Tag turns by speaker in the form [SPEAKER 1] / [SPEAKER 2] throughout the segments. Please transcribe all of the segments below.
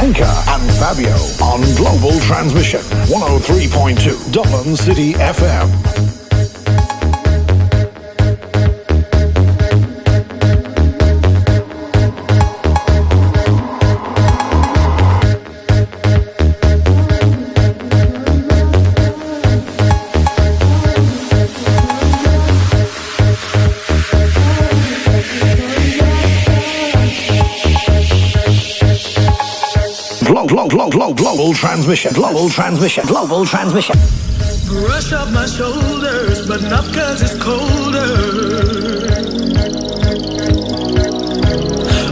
[SPEAKER 1] Bianca and Fabio on Global Transmission 103.2 Dublin City FM. Global transmission.
[SPEAKER 2] Brush off my shoulders, but not 'cause it's colder.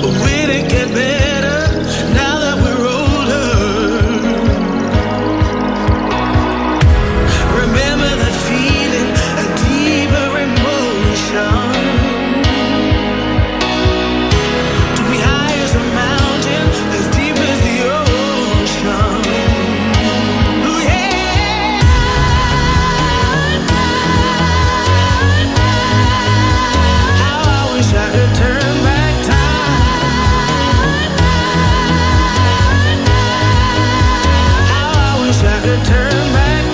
[SPEAKER 2] Will it get better now that we're older? Remember that feeling, a deeper emotion. Took me high as a mountain, as deep as the ocean. Ooh, yeah. How I wish I could turn back time. How I wish I could turn back.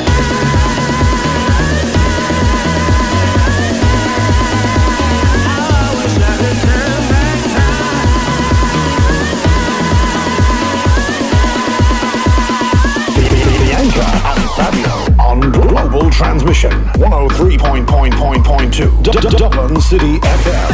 [SPEAKER 2] How I wish I could turn back time.
[SPEAKER 1] Bianca and Fabio on Global Transmission 103.2 Dublin City FM.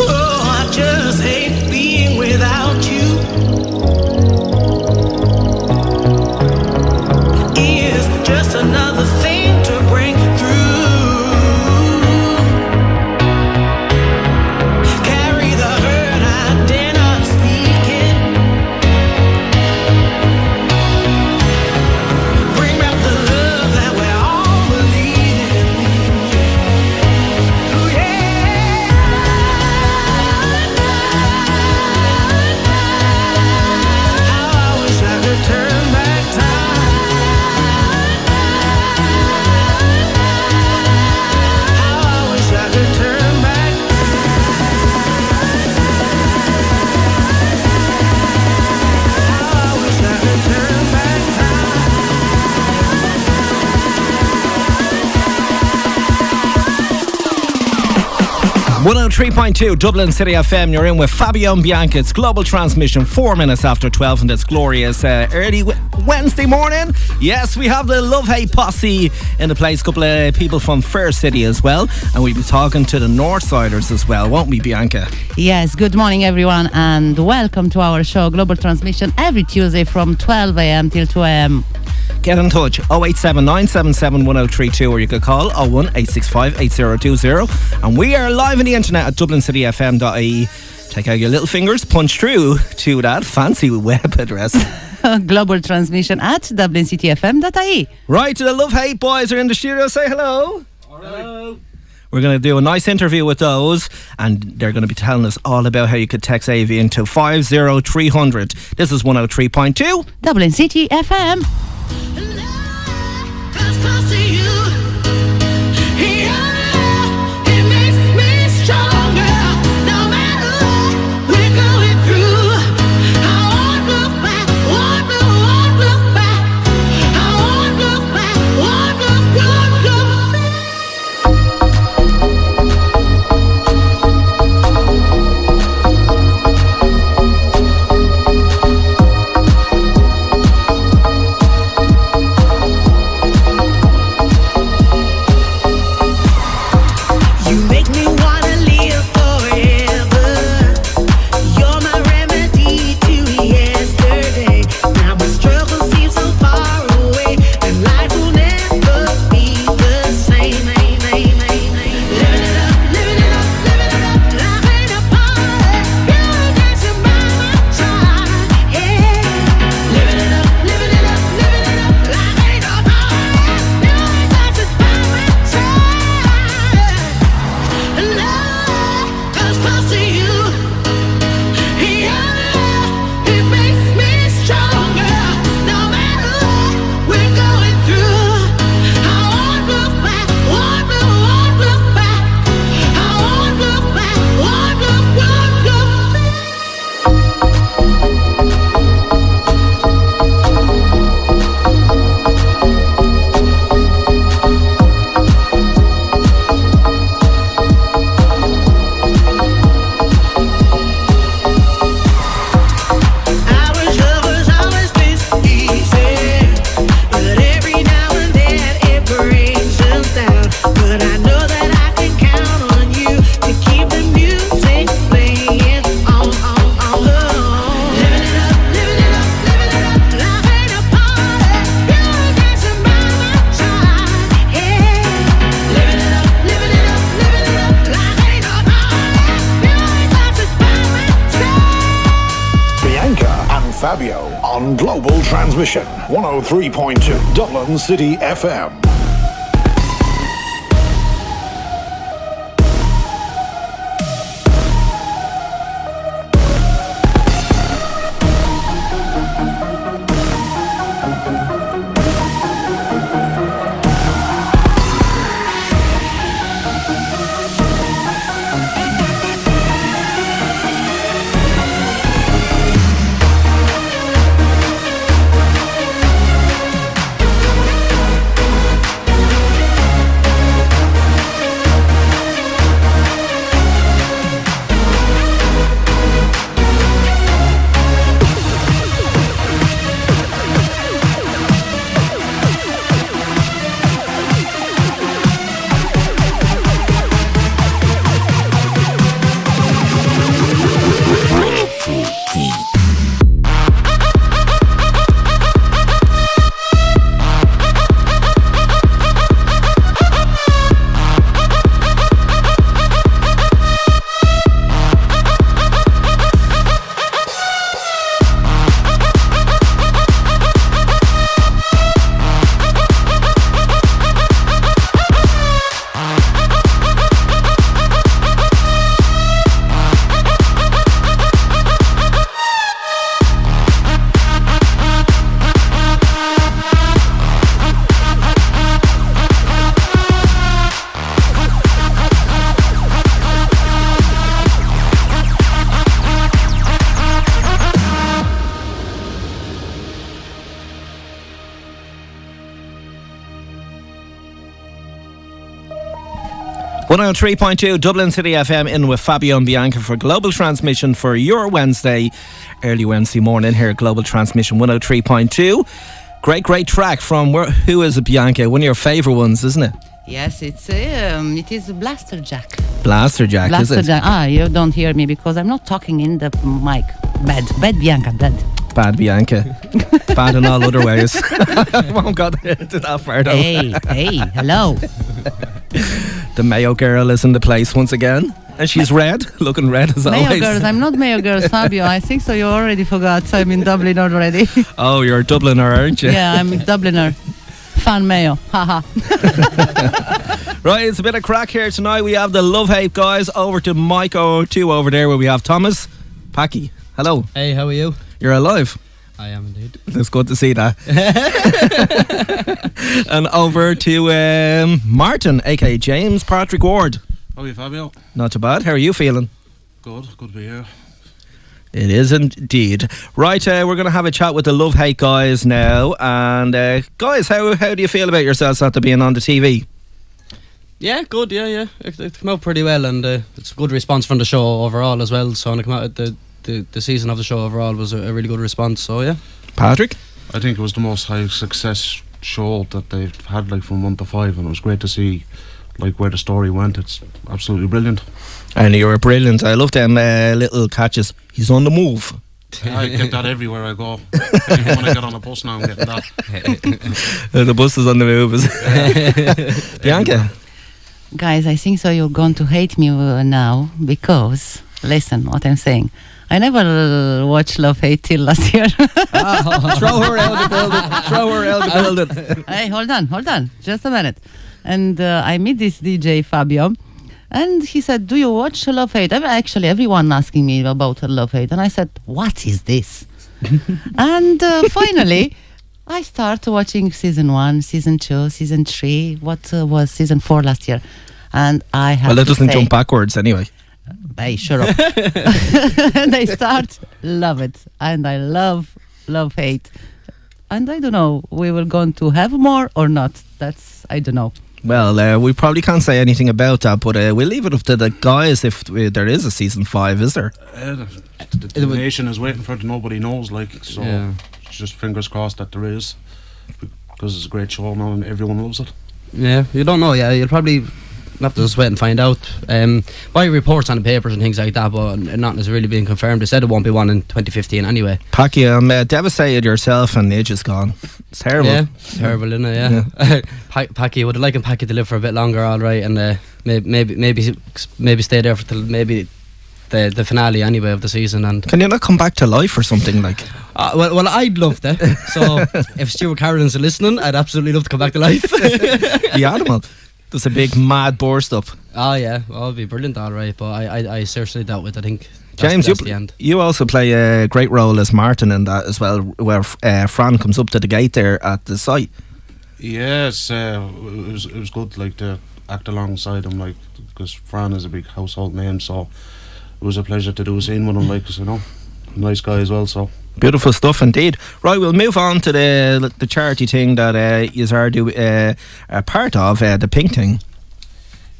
[SPEAKER 2] Oh, I just hate being without you. Is just another thing to bring through. Carry the hurt I dare not speak it. Bring back the love that we're all believing. Ooh, yeah. How I wish I could turn back time. How I wish I could turn back. How I wish I could turn back time.
[SPEAKER 3] 103.2 Dublin City FM. You're in with Fabio Bianca. It's Global Transmission, 4 minutes after 12, and it's glorious early Wednesday morning. Yes, we have the Lovehate posse in the place. A couple of people from Fair City as well, and we'll be talking to the Northsiders as well, won't we, Bianca?
[SPEAKER 4] Yes, good morning everyone and welcome to our show Global Transmission every Tuesday from 12 a.m. till 2 a.m.
[SPEAKER 3] Get in touch 087 977 1032, or you could call 01 865 8020, and we are live on the internet at dublincityfm.ie. Take out your little fingers, punch through to that fancy web address.
[SPEAKER 4] Global Transmission at dublincityfm.ie.
[SPEAKER 3] Right, the Lovehate boys are in the studio. Say hello. Hello. We're going to do a nice interview with those, and they're going to be telling us all about how you could text AV into 50300. This is 103.2
[SPEAKER 4] Dublin City FM.
[SPEAKER 2] Cause close to you, it makes me stronger. No matter what we're going through, I won't look back, won't look back. I won't look back, won't look back.
[SPEAKER 1] on Global Transmission 103.2 Dublin City FM.
[SPEAKER 3] One 103.2 Dublin City FM in with Fabio and Bianca for Global Transmission for your Wednesday, early Wednesday morning here at Global Transmission 103.2. Great track from who is it, Bianca? One of your favourite ones, isn't it?
[SPEAKER 4] Yes, it is Blaster Jack.
[SPEAKER 3] Blaster Jack, is it?
[SPEAKER 4] Jack. You don't hear me because I'm not talking in the mic. Bad Bianca, bad.
[SPEAKER 3] Bad Bianca. Bad in all other ways. I won't go to that far though.
[SPEAKER 4] Hey, hello.
[SPEAKER 3] The Mayo girl is in the place once again. And she's red, looking red as
[SPEAKER 4] Mayo
[SPEAKER 3] always.
[SPEAKER 4] girls, I'm not Mayo girls, Fabio. I think so you already forgot. I'm in Dublin already.
[SPEAKER 3] Oh, you're a Dubliner, aren't you?
[SPEAKER 4] Yeah, I'm a Dubliner. Fan Mayo. Haha.
[SPEAKER 3] Right, it's a bit of crack here tonight. We have the Lovehate guys over to Mike 02 over there where we have Thomas. Packy, hello.
[SPEAKER 5] Hey, how are you?
[SPEAKER 3] You're alive.
[SPEAKER 5] I am indeed.
[SPEAKER 3] It's good to see that. And over to Martin, aka James Patrick Ward.
[SPEAKER 6] How are you, Fabio?
[SPEAKER 3] Not too bad. How are you feeling?
[SPEAKER 6] Good to be here.
[SPEAKER 3] It is indeed. Right, we're going to have a chat with the Lovehate guys now. And guys, how do you feel about yourselves after being on the TV?
[SPEAKER 5] Yeah, good, yeah. It came out pretty well, and it's a good response from the show overall as well. So when it came out, the season of the show overall was a really good response, so yeah.
[SPEAKER 3] Patrick?
[SPEAKER 6] I think it was the most high success show that they've had, like, from 1 to 5, and it was great to see, like, where the story went. It's absolutely brilliant.
[SPEAKER 3] And you were brilliant. I love them little catches. He's on the move.
[SPEAKER 6] I get that everywhere I go. Even when I get on a bus now, I'm getting that.
[SPEAKER 3] The bus is on the move. Bianca?
[SPEAKER 4] Guys, I think so you're going to hate me now because, listen what I'm saying. I never watched Lovehate till last year.
[SPEAKER 3] Throw her out of the building.
[SPEAKER 4] Hey, hold on. Just a minute. And I meet this DJ, Fabio. And he said, do you watch Lovehate? Actually, everyone asking me about Lovehate. And I said, what is this? And finally, I start watching season 1, season 2, season 3. What was season 4 last year? And I have
[SPEAKER 3] Well, it doesn't jump backwards anyway.
[SPEAKER 4] Hey, shut up. And I love it. And I love Lovehate. And I don't know, we will going to have more or not. That's, I don't know.
[SPEAKER 3] Well, we probably can't say anything about that, but we'll leave it up to the guys if there is a season 5, is there?
[SPEAKER 6] The nation is waiting for it, nobody knows, like, so
[SPEAKER 5] yeah.
[SPEAKER 6] Just fingers crossed that there is, because it's a great show now and everyone loves it.
[SPEAKER 5] Yeah, you don't know, yeah, you'll probably have to just wait and find out. By reports on the papers and things like that, but nothing has really been confirmed. They said it won't be one in 2015 anyway.
[SPEAKER 3] Packy, I'm devastated yourself and Nidge is gone. It's terrible.
[SPEAKER 5] Yeah, terrible, isn't it? Yeah. Packy, would have liked Packy to live for a bit longer, alright, and maybe stay there for till maybe the finale anyway of the season. And
[SPEAKER 3] can you not come back to life or something like?
[SPEAKER 5] Well, I'd love that. So if Stuart Carroll's listening, I'd absolutely love to come back to life.
[SPEAKER 3] The animal. There's a big mad boar stuff.
[SPEAKER 5] Oh yeah, well, it'd be brilliant, all right. But I seriously doubt it. I think
[SPEAKER 3] James,
[SPEAKER 5] that's the end.
[SPEAKER 3] you also play a great role as Martin in that as well, where Fran comes up to the gate there at the site.
[SPEAKER 6] Yes, it was good, like, to act alongside him, like, because Fran is a big household name, so it was a pleasure to do a scene with him, like, 'cause, you know, nice guy as well, so.
[SPEAKER 3] Beautiful stuff indeed. Right, we'll move on to the charity thing that you are a part of, the pink thing.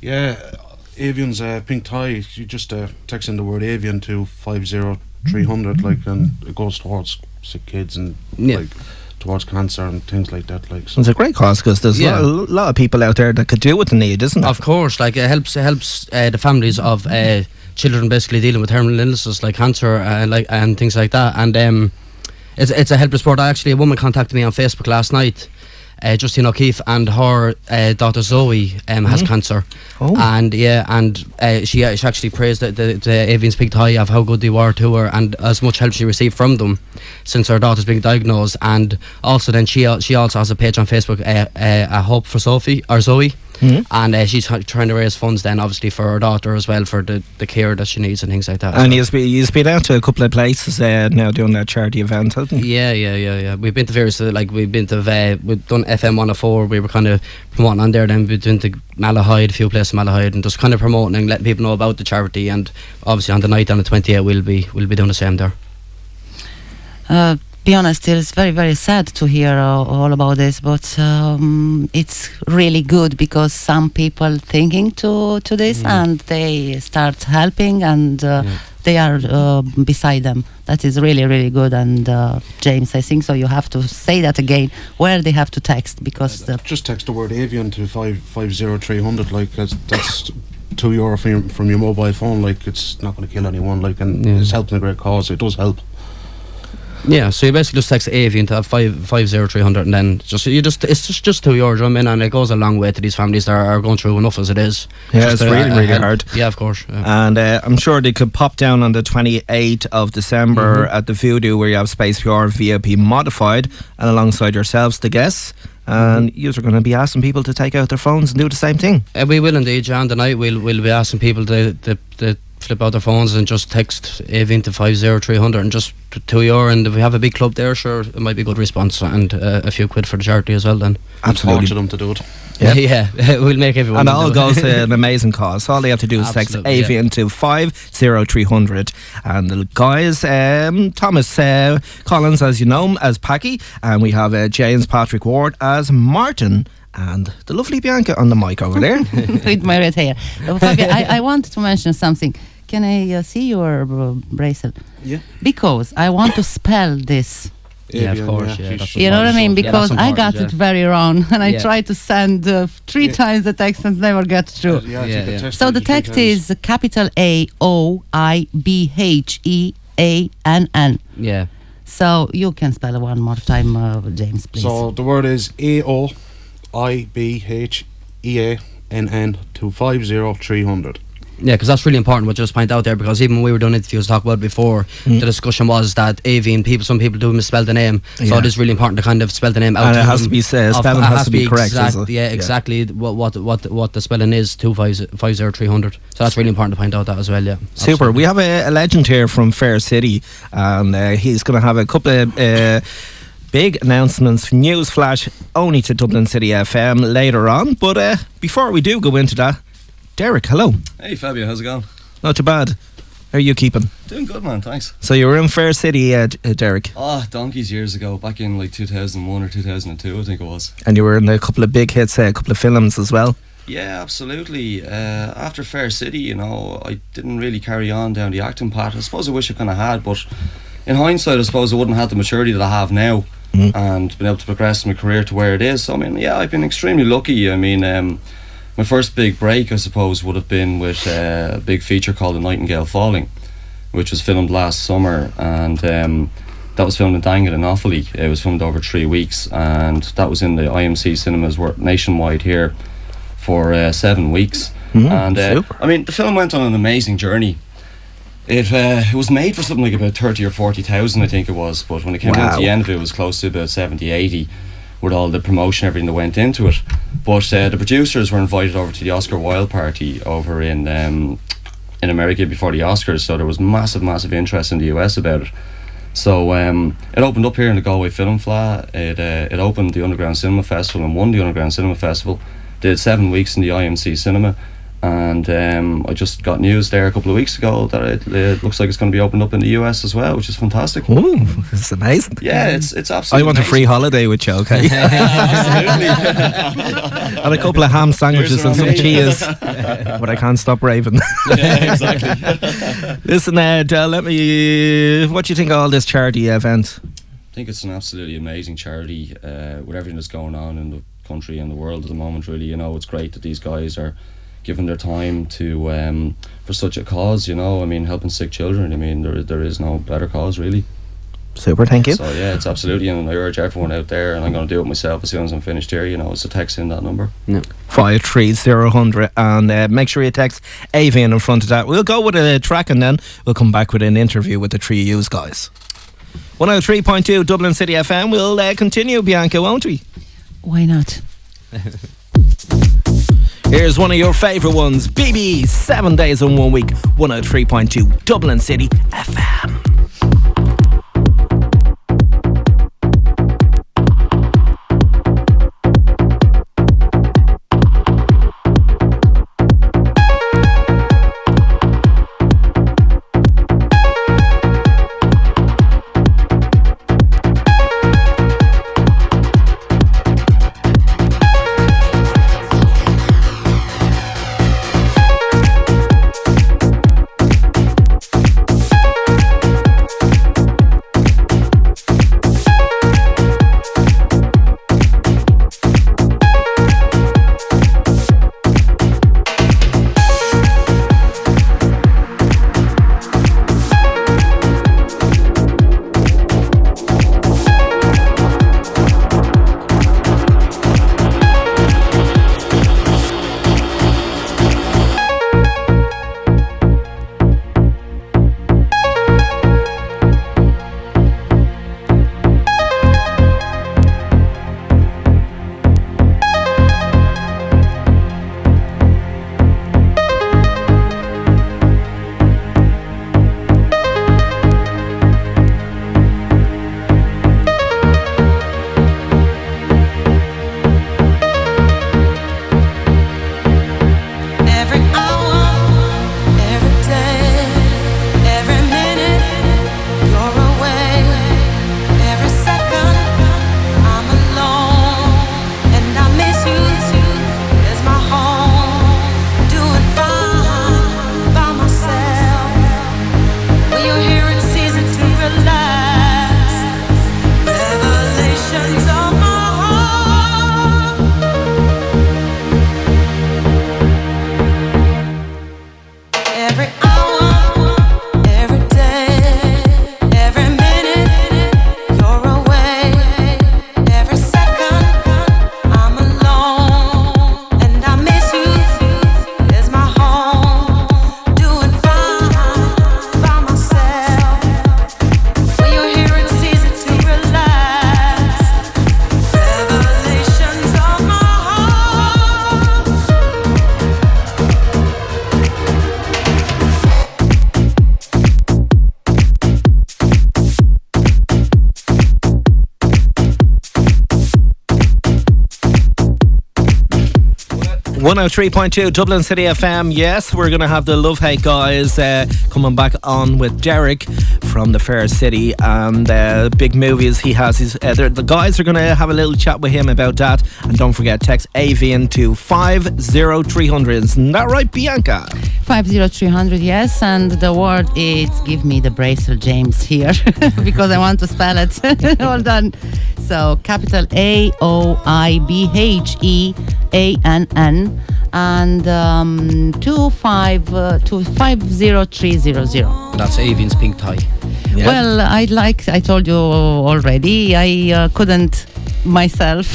[SPEAKER 6] Yeah, Avian's pink tie, you just text in the word Avian to 50300, like, and it goes towards sick kids and, like, towards cancer and things like that, like. So.
[SPEAKER 3] It's a great cause because there's a lot of people out there that could do with the need, isn't it?
[SPEAKER 5] Of course, like it helps the families of children basically dealing with terminal illnesses like cancer and things like that. And it's a helpless sport. A woman contacted me on Facebook last night, Justine O'Keefe, and her daughter Zoe has cancer. Oh. And she actually praised the Avian's Pink Tie of how good they were to her and as much help she received from them since her daughter's being diagnosed. And also then she also has a page on Facebook, a Hope for Zoe. And she's trying to raise funds then obviously for her daughter as well, for the care that she needs and things like that.
[SPEAKER 3] And he's been out to a couple of places now doing that charity event, hasn't he?
[SPEAKER 5] Yeah. We've been to various, we've done FM 104, we were kind of promoting on there, then we've been to Malahide, a few places in Malahide, and just kind of promoting and letting people know about the charity. And obviously on the night on the 28th we'll be doing the same there.
[SPEAKER 4] Be honest, it's very, very sad to hear all about this, but it's really good because some people thinking to this and they start helping and they are beside them. That is really, really good. And James, I think so you have to say that again, where they have to text, because
[SPEAKER 6] just text the word Avian to 50300, like that's €2 from your mobile phone, like it's not going to kill anyone, like, and it's helping a great cause. It does help.
[SPEAKER 5] Yeah, so you basically just text Avian to 50300, and then it's just €2, I mean, and it goes a long way to these families that are going through enough as it is.
[SPEAKER 3] Yeah, it's really, really hard.
[SPEAKER 5] Yeah, of course. Yeah.
[SPEAKER 3] And I'm sure they could pop down on the 28th of December at the Voodoo, where you have Space PR VIP modified, and alongside yourselves, the guests. And you're going to be asking people to take out their phones and do the same thing.
[SPEAKER 5] We will indeed, John. Tonight we'll be asking people to flip out their phones and just text Avian to 50300 and just €2. And if we have a big club there, sure, it might be a good response, and a few quid for the charity as well then.
[SPEAKER 6] Absolutely. Torture them to do it.
[SPEAKER 3] Yep.
[SPEAKER 5] Yeah, we'll make everyone.
[SPEAKER 3] And it all goes to an amazing cause. All they have to do is text Avian to 50300. And the guys, Thomas Collins, as you know him, as Packy, and we have James Patrick Ward as Martin, and the lovely Bianca on the mic over there.
[SPEAKER 4] With my red hair. Fabio, I want to mention something. Can I see your bracelet?
[SPEAKER 6] Yeah.
[SPEAKER 4] Because I want to spell this.
[SPEAKER 5] Yeah, of course. Yeah,
[SPEAKER 4] you know what I mean? Because I got it very wrong, and I
[SPEAKER 5] Yeah.
[SPEAKER 4] tried to send 3 times the text and never get through. So the text is capital AOIBHEANN.
[SPEAKER 5] Yeah.
[SPEAKER 4] So you can spell it one more time, James, please.
[SPEAKER 6] So the word is AOIBHEANN to 50300.
[SPEAKER 5] Yeah, because that's really important what you just point out there, because even when we were doing interviews talk about it before, the discussion was that Avian, some people do misspell the name, so it is really important to kind of spell the name out.
[SPEAKER 3] And it has to be spelling has to be correct.
[SPEAKER 5] Exactly what the spelling is, 50300. So that's really important to point out that as well. Yeah,
[SPEAKER 3] super.
[SPEAKER 5] Absolutely.
[SPEAKER 3] We have a legend here from Fair City, and he's going to have a couple of big announcements, news flash only to Dublin City FM later on. But before we do go into that, Derek, hello.
[SPEAKER 7] Hey Fabio, how's it going?
[SPEAKER 3] Not too bad. How are you keeping?
[SPEAKER 7] Doing good, man, thanks.
[SPEAKER 3] So you were in Fair City, Derek?
[SPEAKER 7] Donkeys years ago, back in like 2001 or 2002, I think it was.
[SPEAKER 3] And you were in a couple of big hits, a couple of films as well?
[SPEAKER 7] Yeah, absolutely. After Fair City, you know, I didn't really carry on down the acting path. I suppose I wish I kind of had, but in hindsight, I suppose I wouldn't have the maturity that I have now and been able to progress my career to where it is. So, I mean, yeah, I've been extremely lucky. I mean, my first big break, I suppose, would have been with a big feature called The Nightingale Falling, which was filmed last summer, and that was filmed in Dangan in Offaly. It was filmed over 3 weeks, and that was in the IMC cinemas nationwide here for 7 weeks. And I mean, the film went on an amazing journey. It was made for something like about 30 or 40,000, I think it was, but when it came down to the end of it, it was close to about 70, 80, with all the promotion, everything that went into it. But the producers were invited over to the Oscar Wilde party over in America before the Oscars, so there was massive interest in the US about it. So it opened up here in the Galway Film Flat. It opened the Underground Cinema Festival and won the Underground Cinema Festival. Did 7 weeks in the IMC Cinema. And I just got news there a couple of weeks ago that it looks like it's going to be opened up in the US as well, which is fantastic.
[SPEAKER 3] Ooh, this is amazing.
[SPEAKER 7] Yeah, it's absolutely
[SPEAKER 3] I want
[SPEAKER 7] amazing.
[SPEAKER 3] a free holiday with you, okay?
[SPEAKER 7] Absolutely.
[SPEAKER 3] And a couple of ham sandwiches and some cheese. But I can't stop raving.
[SPEAKER 7] Yeah, exactly.
[SPEAKER 3] Listen, Del, what do you think of all this charity event?
[SPEAKER 7] I think it's an absolutely amazing charity with everything that's going on in the country and the world at the moment, really. You know, it's great that these guys are giving their time to for such a cause, you know. I mean, helping sick children, I mean, there is no better cause, really.
[SPEAKER 3] Super, thank you.
[SPEAKER 7] So yeah, it's absolutely, and I urge everyone out there, and I'm going to do it myself as soon as I'm finished here, you know, is to text in that number.
[SPEAKER 5] No.
[SPEAKER 3] 53000, and make sure you text Avian in front of that. We'll go with a track and then we'll come back with an interview with the three of you guys. 103.2 Dublin City FM. We'll continue, Bianca, won't we?
[SPEAKER 4] Why not?
[SPEAKER 3] Here's one of your favourite ones, BB, 7 days in 1 week, 103.2 Dublin City FM. One 103.2 Dublin City FM. Yes, we're going to have the Lovehate guys coming back on with Derek from the Fair City and big movies he has. The guys are going to have a little chat with him about that. And don't forget, text Avian to 50300. Isn't that right, Bianca?
[SPEAKER 4] 50300, yes. And the word is give me the bracelet, James, here because I want to spell it. Hold on. So capital AOIBHEANN and 2503000.
[SPEAKER 5] That's Avian's pink tie.
[SPEAKER 3] Yeah.
[SPEAKER 4] Well, I told you already, I couldn't myself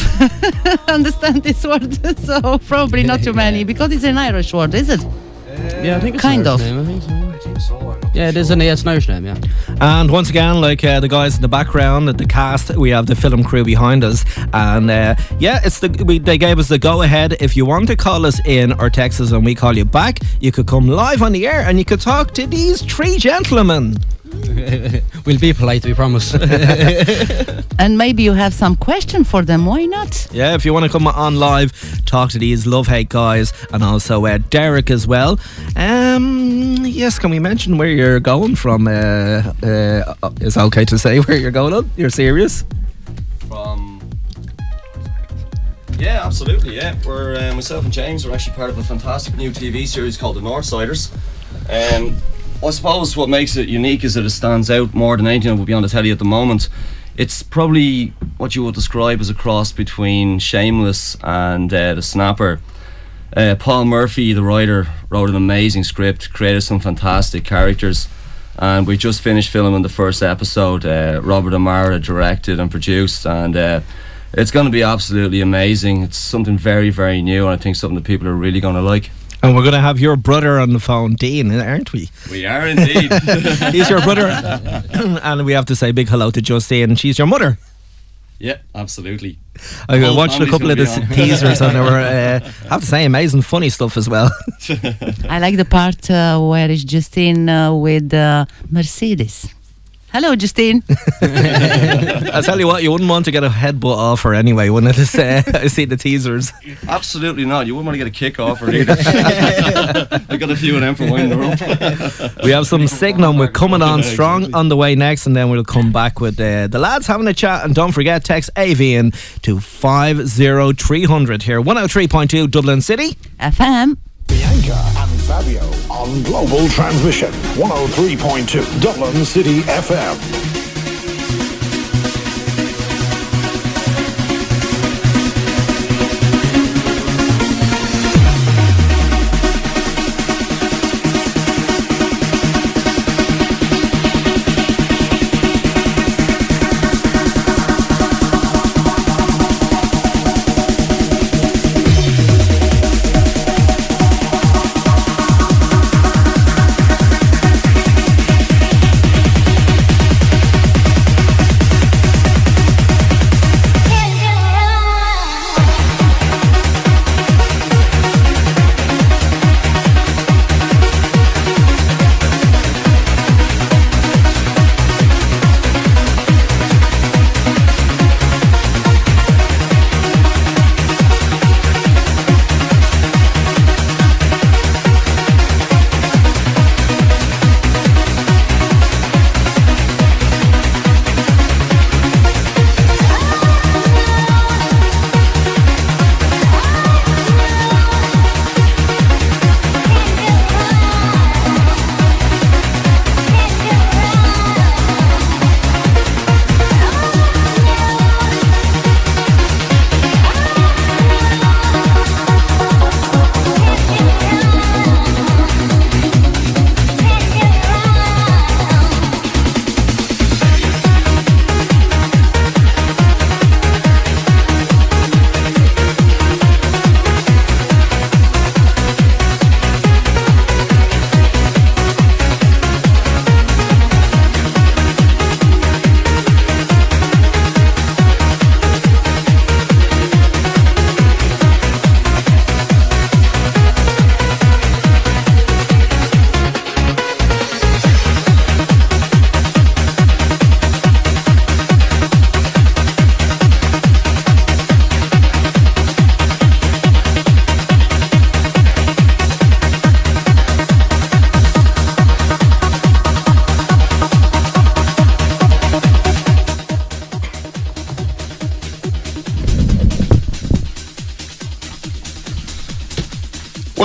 [SPEAKER 4] understand this word, so probably not too many because it's an Irish word, is it?
[SPEAKER 5] Yeah, I think it's
[SPEAKER 4] kind
[SPEAKER 5] an
[SPEAKER 4] of.
[SPEAKER 5] Irish name, I think so.
[SPEAKER 6] think so. I'm not
[SPEAKER 5] Yeah, it is
[SPEAKER 6] sure.
[SPEAKER 5] it's an Irish name, yeah.
[SPEAKER 3] And once again, like the guys in the background, the cast, we have the film crew behind us, and they gave us the go ahead. If you want to call us in or text us and we call you back, you could come live on the air and you could talk to these three gentlemen.
[SPEAKER 5] We'll be polite, we promise.
[SPEAKER 4] And maybe you have some question for them. Why not?
[SPEAKER 3] Yeah, if you want to come on live, talk to these Lovehate guys, and also Derek as well. Yes, can we mention where you're going from? It's okay to say where you're going on? You're serious?
[SPEAKER 7] Yeah, absolutely. Yeah, we're myself and James are actually part of a fantastic new TV series called The Northsiders. I suppose what makes it unique is that it stands out more than anything that will be on the telly at the moment. It's probably what you would describe as a cross between Shameless and The Snapper. Paul Murphy, the writer, wrote an amazing script, created some fantastic characters, and we just finished filming the first episode. Robert Amara directed and produced, and it's going to be absolutely amazing. It's something very, very new, and I think something that people are really going to like.
[SPEAKER 3] And we're going to have your brother on the phone, Dean, aren't we?
[SPEAKER 7] We are indeed.
[SPEAKER 3] He's your brother. And we have to say big hello to Justine. She's your mother.
[SPEAKER 7] Yeah, absolutely.
[SPEAKER 3] I
[SPEAKER 7] Whole
[SPEAKER 3] watched a
[SPEAKER 7] family's
[SPEAKER 3] couple of the
[SPEAKER 7] gonna be on.
[SPEAKER 3] teasers and they were, have to say, amazing, funny stuff as well.
[SPEAKER 4] I like the part where is Justine with Mercedes. Hello, Justine.
[SPEAKER 3] I tell you what, you wouldn't want to get a headbutt off her anyway, wouldn't it? I see the teasers.
[SPEAKER 7] Absolutely not. You wouldn't want to get a kick off her either. I got a few of them for winding her up.
[SPEAKER 3] We have some Signum. We're coming on strong on the way next, and then we'll come back with the lads having a chat. And don't forget, text AVN to 50300 here. 103.2 Dublin City
[SPEAKER 4] FM.
[SPEAKER 1] Bianca and Fabio on Global Transmission 103.2 Dublin City FM.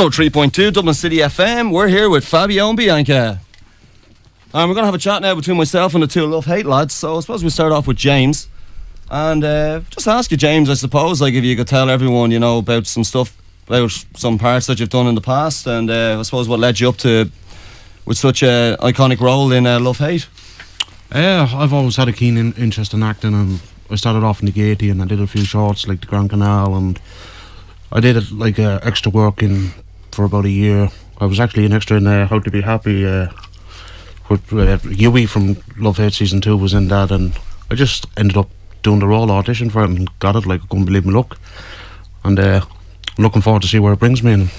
[SPEAKER 7] Oh, 103.2 Dublin City FM. We're here with Fabio and Bianca. And we're going to have a chat now between myself and the two Lovehate lads. So I suppose we'll start off with James. And just ask you, James, I suppose, like if you could tell everyone, you know, about some stuff, about some parts that you've done in the past. And I suppose what led you up to with such a iconic role in Lovehate.
[SPEAKER 6] I've always had a keen interest in acting, and I started off in the Gaiety and I did a few shorts like the Grand Canal, and I did it like extra work in for about a year. I was actually an extra in How to Be Happy Huey from Lovehate season 2 was in that, and I just ended up doing the role, audition for it, and got it. Like, I couldn't believe my luck. And I'm looking forward to see where it brings me. And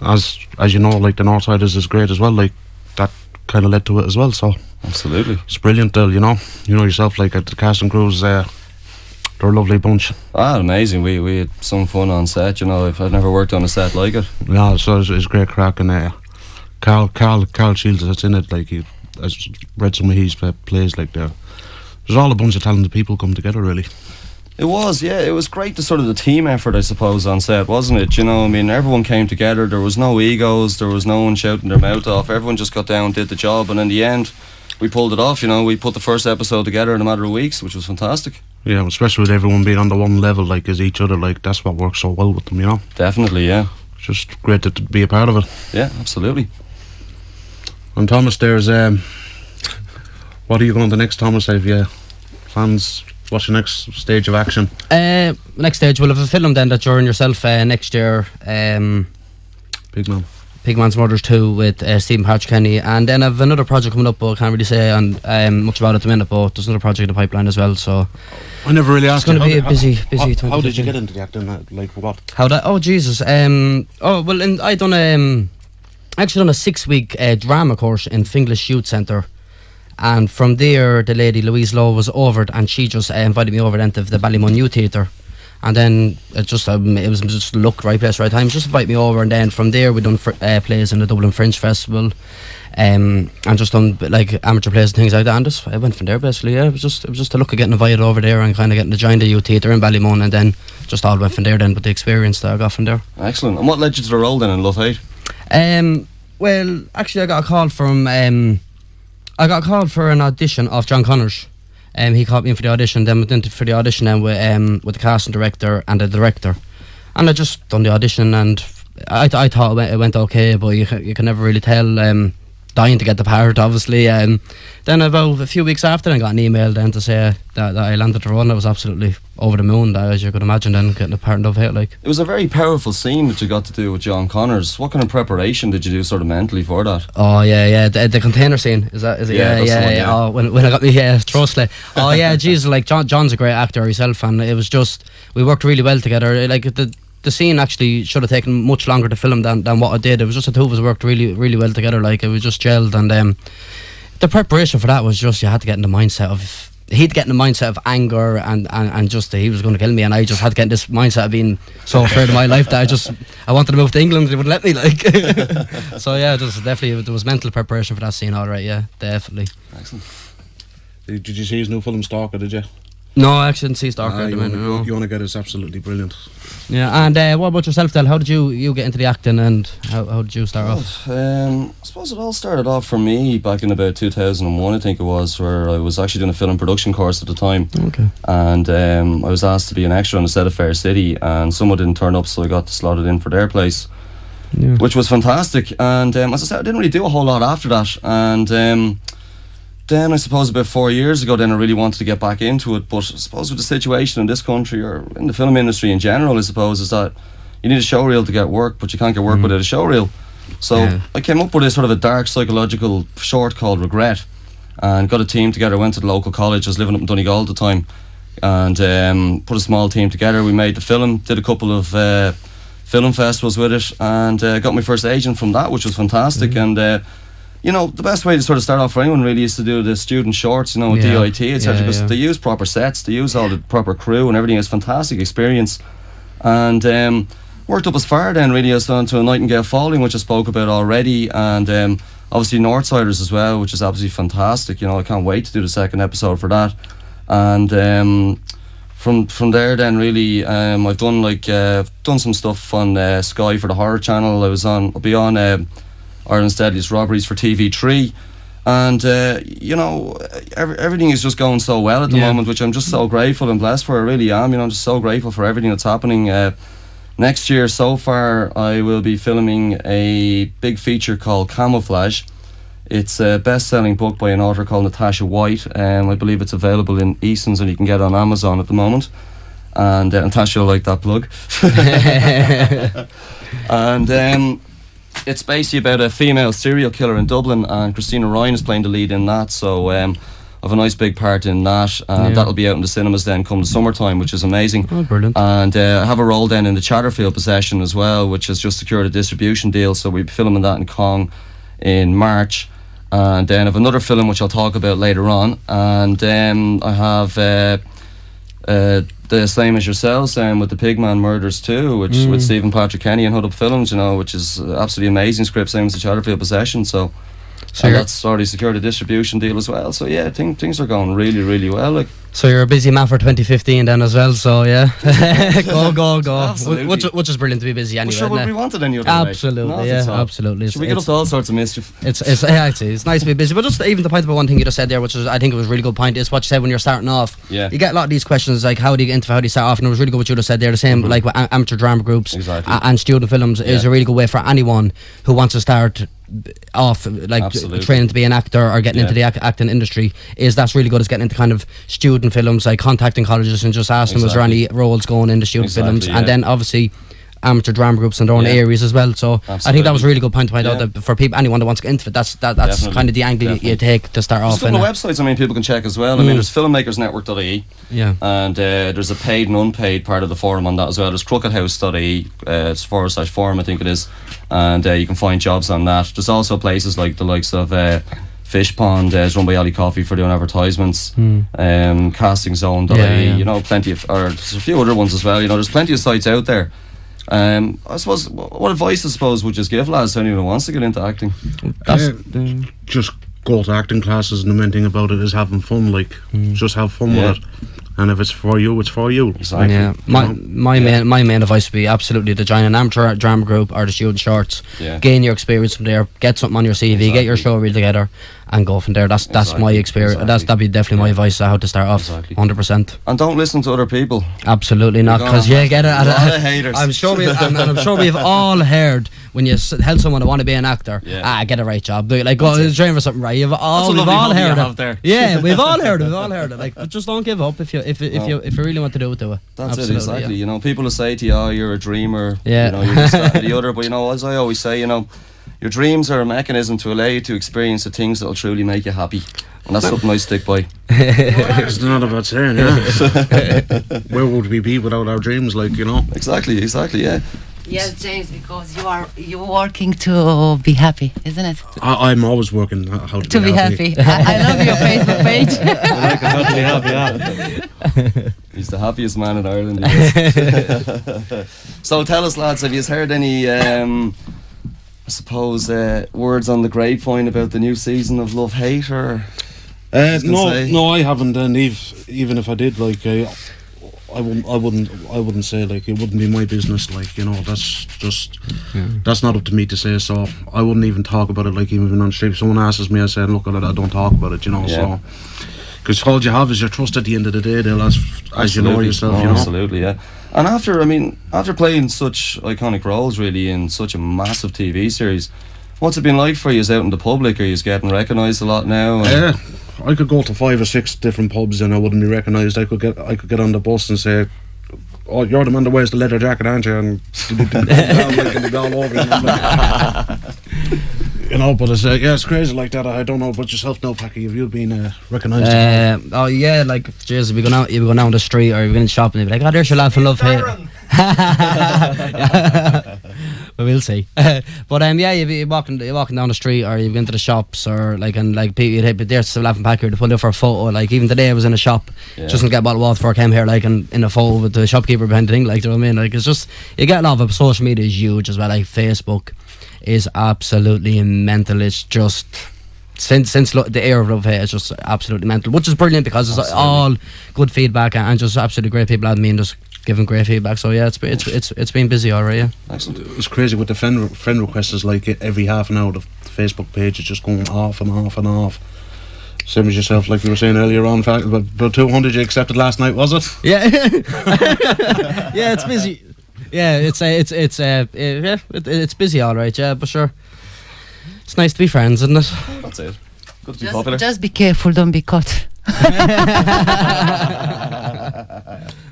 [SPEAKER 6] as you know, like, the Northsiders is great as well. Like, that kind of led to it as well. So
[SPEAKER 7] absolutely,
[SPEAKER 6] it's brilliant. You know yourself. Like, at the cast and crews, they're a lovely bunch.
[SPEAKER 7] Amazing. We had some fun on set. You know, I've never worked on a set like it.
[SPEAKER 6] Yeah, so it's great crack. And Carl Shields that's in it. Like, I read some of his plays. Like, there's all a bunch of talented people come together, really.
[SPEAKER 7] It was, yeah. It was great, the team effort, I suppose, on set, wasn't it? You know, I mean, everyone came together. There was no egos. There was no one shouting their mouth off. Everyone just got down, did the job, and in the end, we pulled it off. You know, we put the first episode together in a matter of weeks, which was fantastic.
[SPEAKER 6] Yeah, especially with everyone being on the one level, like, as each other. Like, that's what works so well with them, you know.
[SPEAKER 7] Definitely, yeah.
[SPEAKER 6] It's just great to be a part of it.
[SPEAKER 7] Yeah, absolutely.
[SPEAKER 6] And Thomas, there's what are you going to next, Thomas? Have you plans? What's your next stage of action?
[SPEAKER 5] Next stage, we'll have a film then that you're in yourself next year. Pigman's Murders 2 with Stephen Patrick Kenny, and then I have another project coming up, but I can't really say much about it at the minute, but there's another project in the pipeline as well. So
[SPEAKER 6] I never really asked.
[SPEAKER 5] It's going to be a busy.
[SPEAKER 6] How did you get into the acting? Like, what?
[SPEAKER 5] Oh Jesus! I done actually done a 6-week drama course in Finglas Youth Centre. And from there, the lady Louise Lowe was over it, and she just invited me over then to the Ballymun Youth Theatre. And then it was just luck, right place, right time. Just invite me over, and then from there we done plays in the Dublin Fringe Festival, and just done like amateur plays and things like that. And just I went from there basically. Yeah, it was just a look of getting invited over there and kind of getting to join the Youth Theatre in Ballymun, and then just all went from there. Then with the experience that I got from there.
[SPEAKER 7] Excellent. And what led you to the role then in Lovehate?
[SPEAKER 5] Well, actually, I got a call for an audition of John Connors. He called me in for the audition. Then went in for the audition then with the casting director and the director, and I just done the audition, and I thought it went okay, but you can never really tell. Dying to get the part, obviously. Then about a few weeks after, I got an email then to say that I landed the role. I was absolutely over the moon, as you could imagine, then getting a part in Lovehate. Like, it
[SPEAKER 7] was a very powerful scene that you got to do with John Connors. What kind of preparation did you do sort of mentally for that?
[SPEAKER 5] Oh yeah, the container scene, is it? Yeah. Oh, when I got me throat slit. Oh yeah, Jesus, like John's a great actor himself, and it was just, we worked really well together. Like, the scene actually should have taken much longer to film than what it did. It was just the two of us worked really, really well together. Like, it was just gelled, and the preparation for that was just, you had to get in the mindset of, he'd get in the mindset of anger and just he was going to kill me, and I just had to get in this mindset of being so afraid of my life that I wanted to move to England. They wouldn't let me, like. So yeah, there was mental preparation for that scene. All right, yeah, definitely.
[SPEAKER 7] Excellent.
[SPEAKER 6] Did you see his new film Stalker? Did you?
[SPEAKER 5] No, I actually didn't see Stalker at the minute. No.
[SPEAKER 6] You want to get it? It's absolutely brilliant.
[SPEAKER 5] Yeah, and what about yourself, Del? How did you get into the acting, and how did you start off?
[SPEAKER 7] I suppose it all started off for me back in about 2001, I think it was, where I was actually doing a film production course at the time. Okay. And I was asked to be an extra on the set of Fair City, and someone didn't turn up, so I got slotted in for their place, which was fantastic. And as I said, I didn't really do a whole lot after that, and then I suppose about 4 years ago, then I really wanted to get back into it. But I suppose with the situation in this country, or in the film industry in general, I suppose, is that you need a showreel to get work, but you can't get work without a showreel. So I came up with a sort of a dark psychological short called Regret, and got a team together, went to the local college. I was living up in Donegal at the time, and put a small team together. We made the film, did a couple of film festivals with it, and got my first agent from that, which was fantastic. And you know, the best way to sort of start off for anyone really is to do the student shorts, you know, with DIT, etc. Because they use proper sets, they use all the proper crew and everything. It's a fantastic experience. And worked up as far then really as on to a Nightingale Falling, which I spoke about already, and obviously Northsiders as well, which is absolutely fantastic. You know, I can't wait to do the second episode for that. And from there then really I've done some stuff on Sky for the Horror Channel. I'll be on Ireland's Deadliest Robberies for TV3, and you know, everything is just going so well at the moment, which I'm just so grateful and blessed for. I really am. You know, I'm just so grateful for everything that's happening. Next year, so far, I will be filming a big feature called Camouflage. It's a best-selling book by an author called Natasha White. I believe it's available in Eason's, and you can get it on Amazon at the moment. And Natasha will like that plug. And it's basically about a female serial killer in Dublin, and Christina Ryan is playing the lead in that. So I've a nice big part in that, and that'll be out in the cinemas then come the summertime, which is amazing.
[SPEAKER 5] Oh, brilliant.
[SPEAKER 7] And I have a role then in the Chatterfield Possession as well, which has just secured a distribution deal, so we'll be filming that in Cong in March. And then I have another film which I'll talk about later on, and then I have The Same As Yourselves with the Pigman Murders 2, which with Stephen Patrick Kenny and Hood Up Films, which is absolutely amazing script, same as the Chatterfield Possession. So that's already secured a distribution deal as well. So yeah, things are going really, really well. Like,
[SPEAKER 5] so you're a busy man for 2015 then as well. So yeah, go.
[SPEAKER 7] Absolutely.
[SPEAKER 5] Which is brilliant to be busy anyway.
[SPEAKER 7] Well, sure, would we wanted any other
[SPEAKER 5] absolutely,
[SPEAKER 7] way.
[SPEAKER 5] Absolutely.
[SPEAKER 7] Should we get up to all sorts of mischief?
[SPEAKER 5] It's nice to be busy. But just even the point about one thing you just said there, which is I think it was a really good point, is what you said when you're starting off.
[SPEAKER 7] Yeah.
[SPEAKER 5] You get a lot of these questions like how do you get into, how do you start off, and it was really good what you just said there. The same like with amateur drama groups and student films is a really good way for anyone who wants to start off like training to be an actor or getting into the acting industry. That's really good, is getting into kind of student films, like contacting colleges and just asking them was there any roles going into student films, and then obviously amateur drama groups in their own areas as well. So I think that was a really good point to point out that for people, anyone that wants to get into it, that's kind of the angle you take to start off.
[SPEAKER 7] There's a couple of websites people can check as well. I mean, there's filmmakersnetwork.ie, and there's a paid and unpaid part of the forum on that as well. There's crookedhouse.ie, it's /forum I think it is, and you can find jobs on that. There's also places like the likes of Fish Pond is run by Ali Coffey for doing advertisements. CastingZone.ie, plenty of, or there's a few other ones as well. There's plenty of sites out there. I suppose, what advice would you give lads to anyone who wants to get into acting?
[SPEAKER 6] Just go to acting classes, and the main thing about it is having fun. Just have fun with it. And if it's for you, it's for you.
[SPEAKER 7] Exactly.
[SPEAKER 5] Yeah. My main advice would be absolutely to join an amateur drama group or the student shorts.
[SPEAKER 7] Yeah.
[SPEAKER 5] Gain your experience from there. Get something on your CV. Get your show reel together, and go from there. That's my experience. That'd be definitely my advice on how to start off. 100%.
[SPEAKER 7] And don't listen to other people.
[SPEAKER 5] Absolutely not, because get it.
[SPEAKER 7] A lot of haters.
[SPEAKER 5] I'm sure we've all heard when you tell someone to want to be an actor, get a right job. Do it. Like, go train for something right. We've all heard it. Yeah, we've all heard it. Like, but just don't give up if you really want to do it. Do it.
[SPEAKER 7] That's it, exactly. Yeah. People will say to you, "Oh, you're a dreamer."
[SPEAKER 5] Yeah.
[SPEAKER 7] You're this, that, and the other. But as I always say, your dreams are a mechanism to allow you to experience the things that will truly make you happy, and that's something I stick by.
[SPEAKER 6] It's not about saying, where would we be without our dreams?
[SPEAKER 7] Exactly, yeah.
[SPEAKER 4] Yes, James, because you're working to be happy, isn't it?
[SPEAKER 6] I'm always working how to
[SPEAKER 4] be happy. I love your Facebook page.
[SPEAKER 3] How to be happy,
[SPEAKER 7] He's the happiest man in Ireland. So tell us, lads, have you heard any I suppose words on the grapevine about the new season of Lovehate, or
[SPEAKER 6] no, I haven't, and even if I did, I wouldn't say, it wouldn't be my business, that's not up to me to say, so I wouldn't even talk about it, even on the street. If someone asks me, I say, look, I don't talk about it, so, because all you have is your trust at the end of the day, Dale, as you know yourself,
[SPEAKER 7] Absolutely, yeah. And after playing such iconic roles really in such a massive TV series, what's it been like for you out in the public? Are you getting recognised a lot now?
[SPEAKER 6] Yeah, I could go to 5 or 6 different pubs and I wouldn't be recognised. I could get on the bus and say, "Oh, you're the man that wears the leather jacket, aren't you?" And it'd be all over you. But it's crazy like that. I don't know about yourself now, Packy. Have you been recognised?
[SPEAKER 5] Jeez, you go down the street or you go in the shop and you'd be like, "Oh, there's your lad from Lovehate." We'll see. But you'd be walking down the street, or you've been to the shops, or people, there's a laughing Packer to pull up for a photo. Even today I was in a shop just to get a bottle of water before I came here, and in a photo with the shopkeeper behind the thing, do you know what I mean? It's just, you get a lot of it. Social media is huge as well. Facebook is absolutely mental. It's just since the era of Lovehate, it's just absolutely mental, which is brilliant because it's all good feedback and just absolutely great people at me and just giving great feedback. So it's been busy already. Yeah.
[SPEAKER 6] Excellent. It's crazy with the friend requests. Is every half an hour the Facebook page is just going off and off and off. Same as yourself, like you were saying earlier on, about 200 you accepted last night, was it?
[SPEAKER 5] Yeah. Yeah, it's busy. Yeah, it's busy, all right. Yeah, but sure, it's nice to be friends, isn't it?
[SPEAKER 7] That's it. Good to be popular.
[SPEAKER 4] Just be careful, don't be caught.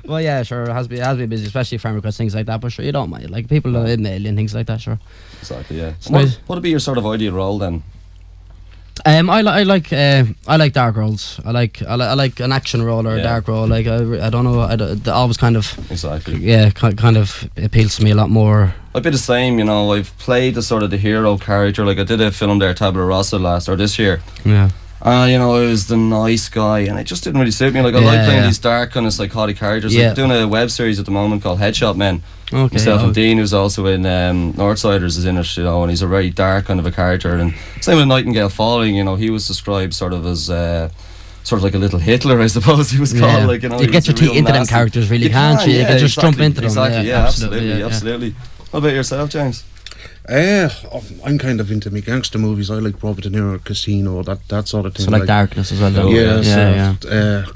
[SPEAKER 5] Well, yeah, sure. It has to be busy, especially farm requests, things like that. But sure, you don't mind. Like people email and things like that. Sure.
[SPEAKER 7] Exactly. Yeah.
[SPEAKER 5] Nice.
[SPEAKER 7] What would be your sort of ideal role then?
[SPEAKER 5] I like dark roles. I like an action role or a dark role. Like I don't know. They always kind of
[SPEAKER 7] Exactly.
[SPEAKER 5] Yeah, kind of appeals to me a lot more.
[SPEAKER 7] I'd be the same, you know. I've played the sort of the hero character. Like I did a film there, Tabula Rasa, this year.
[SPEAKER 5] Yeah.
[SPEAKER 7] You know, I was the nice guy, and it just didn't really suit me. Like I like playing these dark kind of psychotic characters.
[SPEAKER 5] Yeah.
[SPEAKER 7] I'm doing a web series at the moment called Headshot Men.
[SPEAKER 5] Okay.
[SPEAKER 7] Myself and Dean, who's also in Northsiders, is in it, you know, and he's a very dark kind of a character. And same with Nightingale Falling, you know, he was described sort of as sort of like a little Hitler, I suppose he was called. Like, you know,
[SPEAKER 5] you get your teeth into them characters, really, can't you? You can just jump into them.
[SPEAKER 7] Exactly, absolutely. What about yourself, James?
[SPEAKER 6] I'm kind of into me gangster movies. I like Robert De Niro, Casino, that sort of thing.
[SPEAKER 5] So like darkness as well. Though.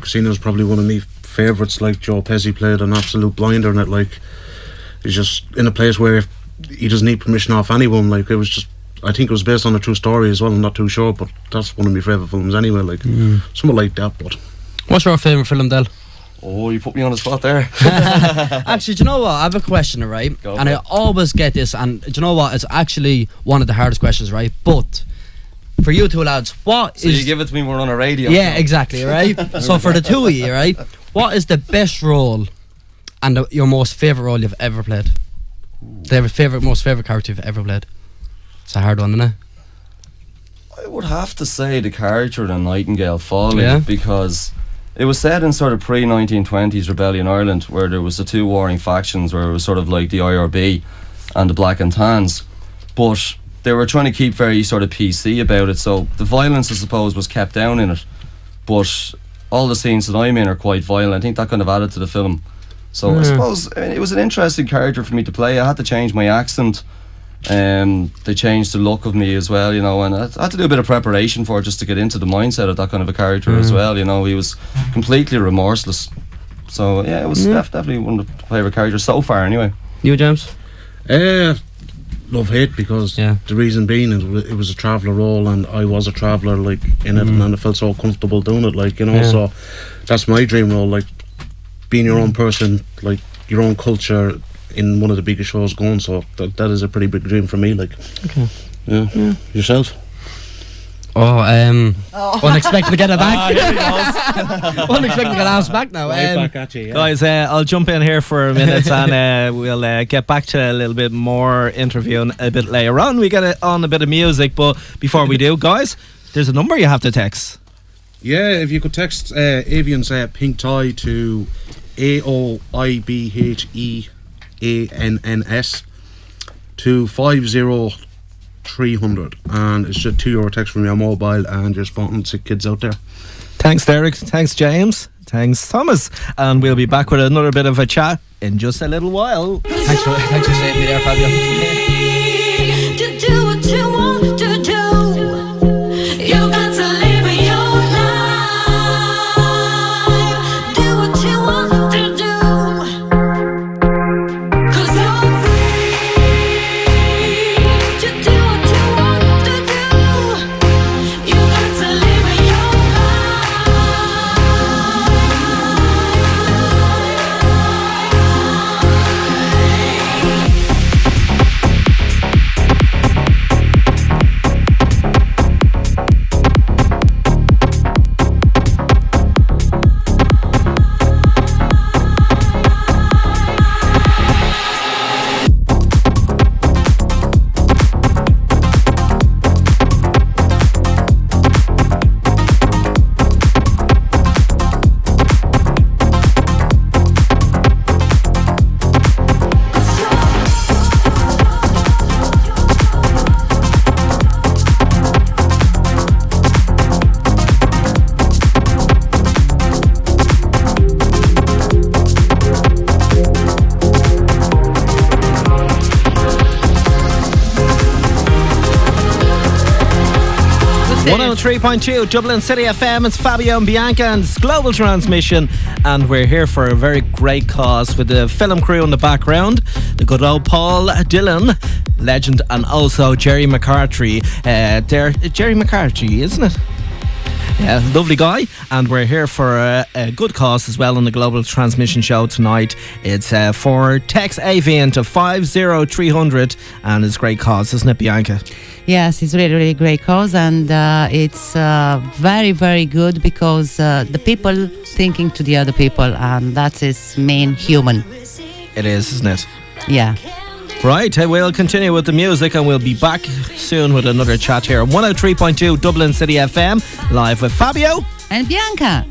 [SPEAKER 6] Casino's probably one of my favourites. Like Joe Pesci played an absolute blinder in it. Like he's just in a place where he doesn't need permission off anyone. Like it was just, I think it was based on a true story as well. I'm not too sure, but that's one of my favourite films anyway. Like something like that. But
[SPEAKER 5] what's your favourite film, Del?
[SPEAKER 7] Oh, you put me on the spot there.
[SPEAKER 5] Actually, do you know what? I have a question, right? And I always get this, and do you know what? It's actually one of the hardest questions, right? But for you two lads,
[SPEAKER 7] so you give it to me when we're on a radio?
[SPEAKER 5] Yeah, exactly, right? So for the two of you, right? What is the best role and your most favourite role you've ever played? The most favourite character you've ever played? It's a hard one, isn't it?
[SPEAKER 7] I would have to say the character in Nightingale Falling, because it was set in sort of pre-1920s rebellion Ireland, where there was the two warring factions, where it was sort of like the IRB and the Black and Tans, but they were trying to keep very sort of PC about it, so the violence, I suppose, was kept down in it, but all the scenes that I'm in are quite violent. I think that kind of added to the film. So I suppose it was an interesting character for me to play. I had to change my accent. They changed the look of me as well, you know, and I had to do a bit of preparation for it just to get into the mindset of that kind of a character as well, you know. He was completely remorseless. So yeah, it was definitely one of the favourite characters so far anyway.
[SPEAKER 5] You, James?
[SPEAKER 6] Lovehate, because the reason being it was a traveller role, and I was a traveller like in it, and I felt so comfortable doing it, like, you know. So that's my dream role, like being your own person, like your own culture in one of the biggest shows going. So that is a pretty big dream for me, like. Yeah. Yourself?
[SPEAKER 5] Unexpected to get it back. Unexpected to get asked back now.
[SPEAKER 6] Back at you,
[SPEAKER 3] Guys, I'll jump in here for a minute and we'll get back to a little bit more interviewing a bit later on. We get on a bit of music, but before we do, guys, there's a number you have to text.
[SPEAKER 6] Yeah, if you could text Avian's Pink Tie to AOIBHEANNS to 50300, and it's just €2 text from your mobile, and you're spotting sick kids out there.
[SPEAKER 3] Thanks, Derek. Thanks, James. Thanks, Thomas. And we'll be back with another bit of a chat in just a little while.
[SPEAKER 5] Thanks for saving me there, Fabio.
[SPEAKER 2] To do what you want to do, you got to live your life. Do what you want to do, 'cause you're free to do what you want to do. You got to live your
[SPEAKER 3] One 103.2 Dublin City FM. It's Fabio and Bianca, and it's global transmission, and we're here for a very great cause with the film crew in the background, the good old Paul Dillon, legend, and also Jerry McCarthy. Jerry McCarthy, isn't it? Yeah, lovely guy, and we're here for a good cause as well on the Global Transmission Show tonight. It's for text Avian to 50300, and it's a great cause, isn't it, Bianca?
[SPEAKER 4] Yes, it's really, really great cause, and it's very, very good because the people thinking to the other people, and that is main human.
[SPEAKER 3] It is, isn't it?
[SPEAKER 4] Yeah.
[SPEAKER 3] Right, we'll continue with the music and we'll be back soon with another chat here on 103.2 Dublin City FM, live with Fabio
[SPEAKER 4] and Bianca.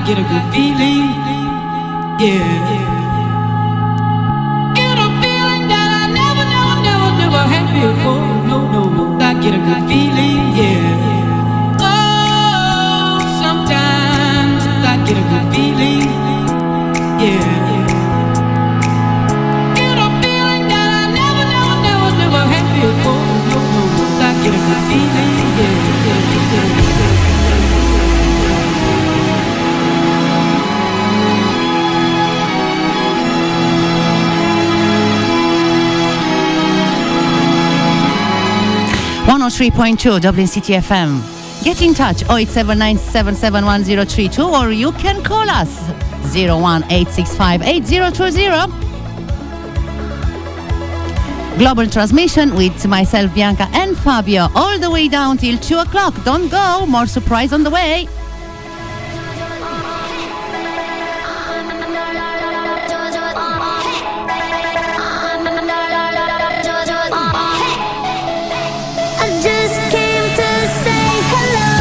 [SPEAKER 2] get a good feeling, yeah. Get a feeling that I never had before. No, I get a good feeling, yeah. Oh, sometimes I get a good feeling, yeah. Get a feeling that I never had before. No, I get a good feeling, yeah.
[SPEAKER 4] 103.2 Dublin City FM. Get in touch 0879 771 or you can call us 01865 8020. Global transmission with myself, Bianca, and Fabio all the way down till 2 o'clock. Don't go, more surprise on the way.
[SPEAKER 8] I just came to say hello.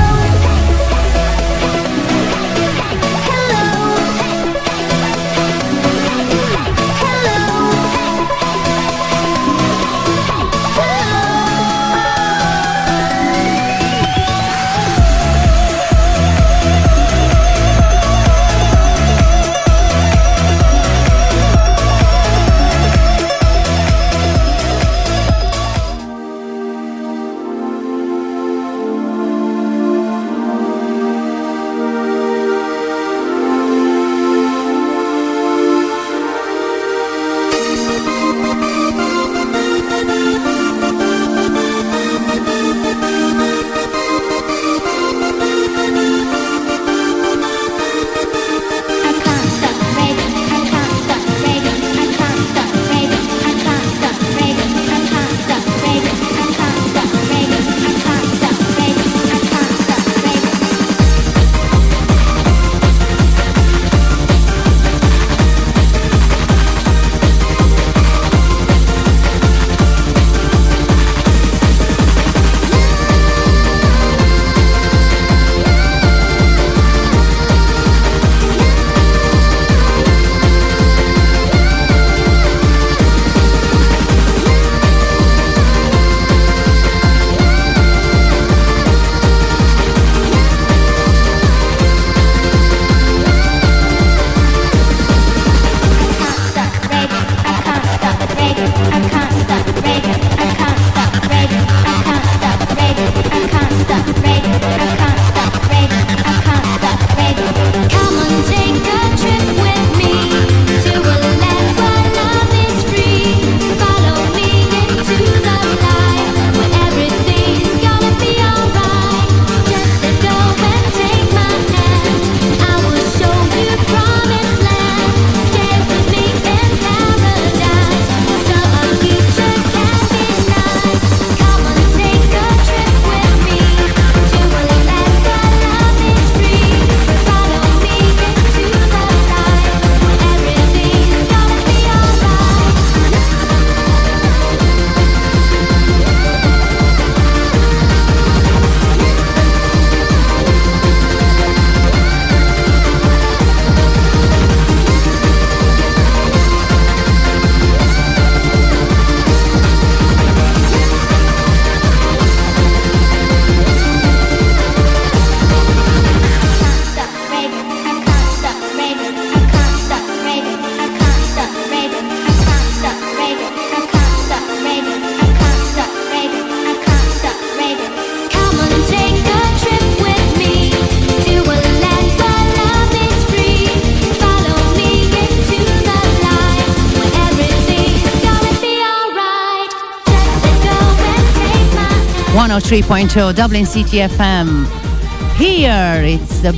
[SPEAKER 4] 103.2 Dublin City FM. Here it's the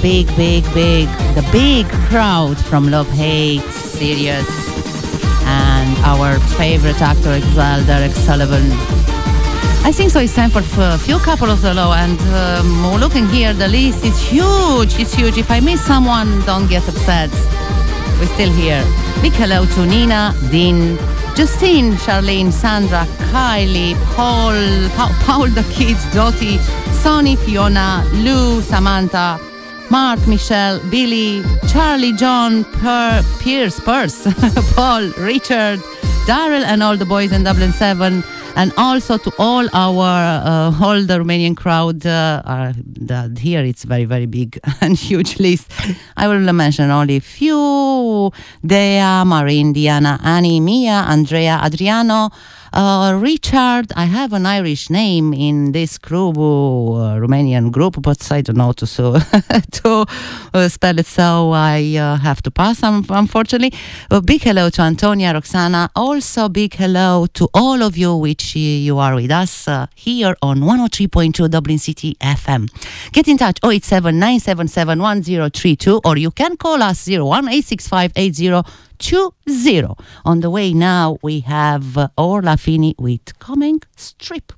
[SPEAKER 4] big crowd from Lovehate series, and our favorite actor as well, Derek Sullivan. I think so. It's time for a few couple of the low, and looking here, the list is huge. It's huge. If I miss someone, don't get upset. We're still here. Big hello to Nina, Dean, Justine, Charlene, Sandra, Kylie, Paul the kids, Dottie, Sonny, Fiona, Lou, Samantha, Mark, Michelle, Billy, Charlie, John, Pierce, Paul, Richard, Daryl, and all the boys in Dublin 7. And also to all our all the Romanian crowd here, it's very big and huge list. I will mention only a few: Dea, Maureen, Diana, Annie, Mia, Andrea, Adriano, Richard. I have an Irish name in this group, Romanian group, but I don't know to spell it, so I have to pass, unfortunately. A big hello to Antonia, Roxana. Also big hello to all of you which you are with us here on 103.2 Dublin City FM. Get in touch 087 977 1032, or you can call us 01865 8020. On the way now, we have Orla Fini with Coming Strip.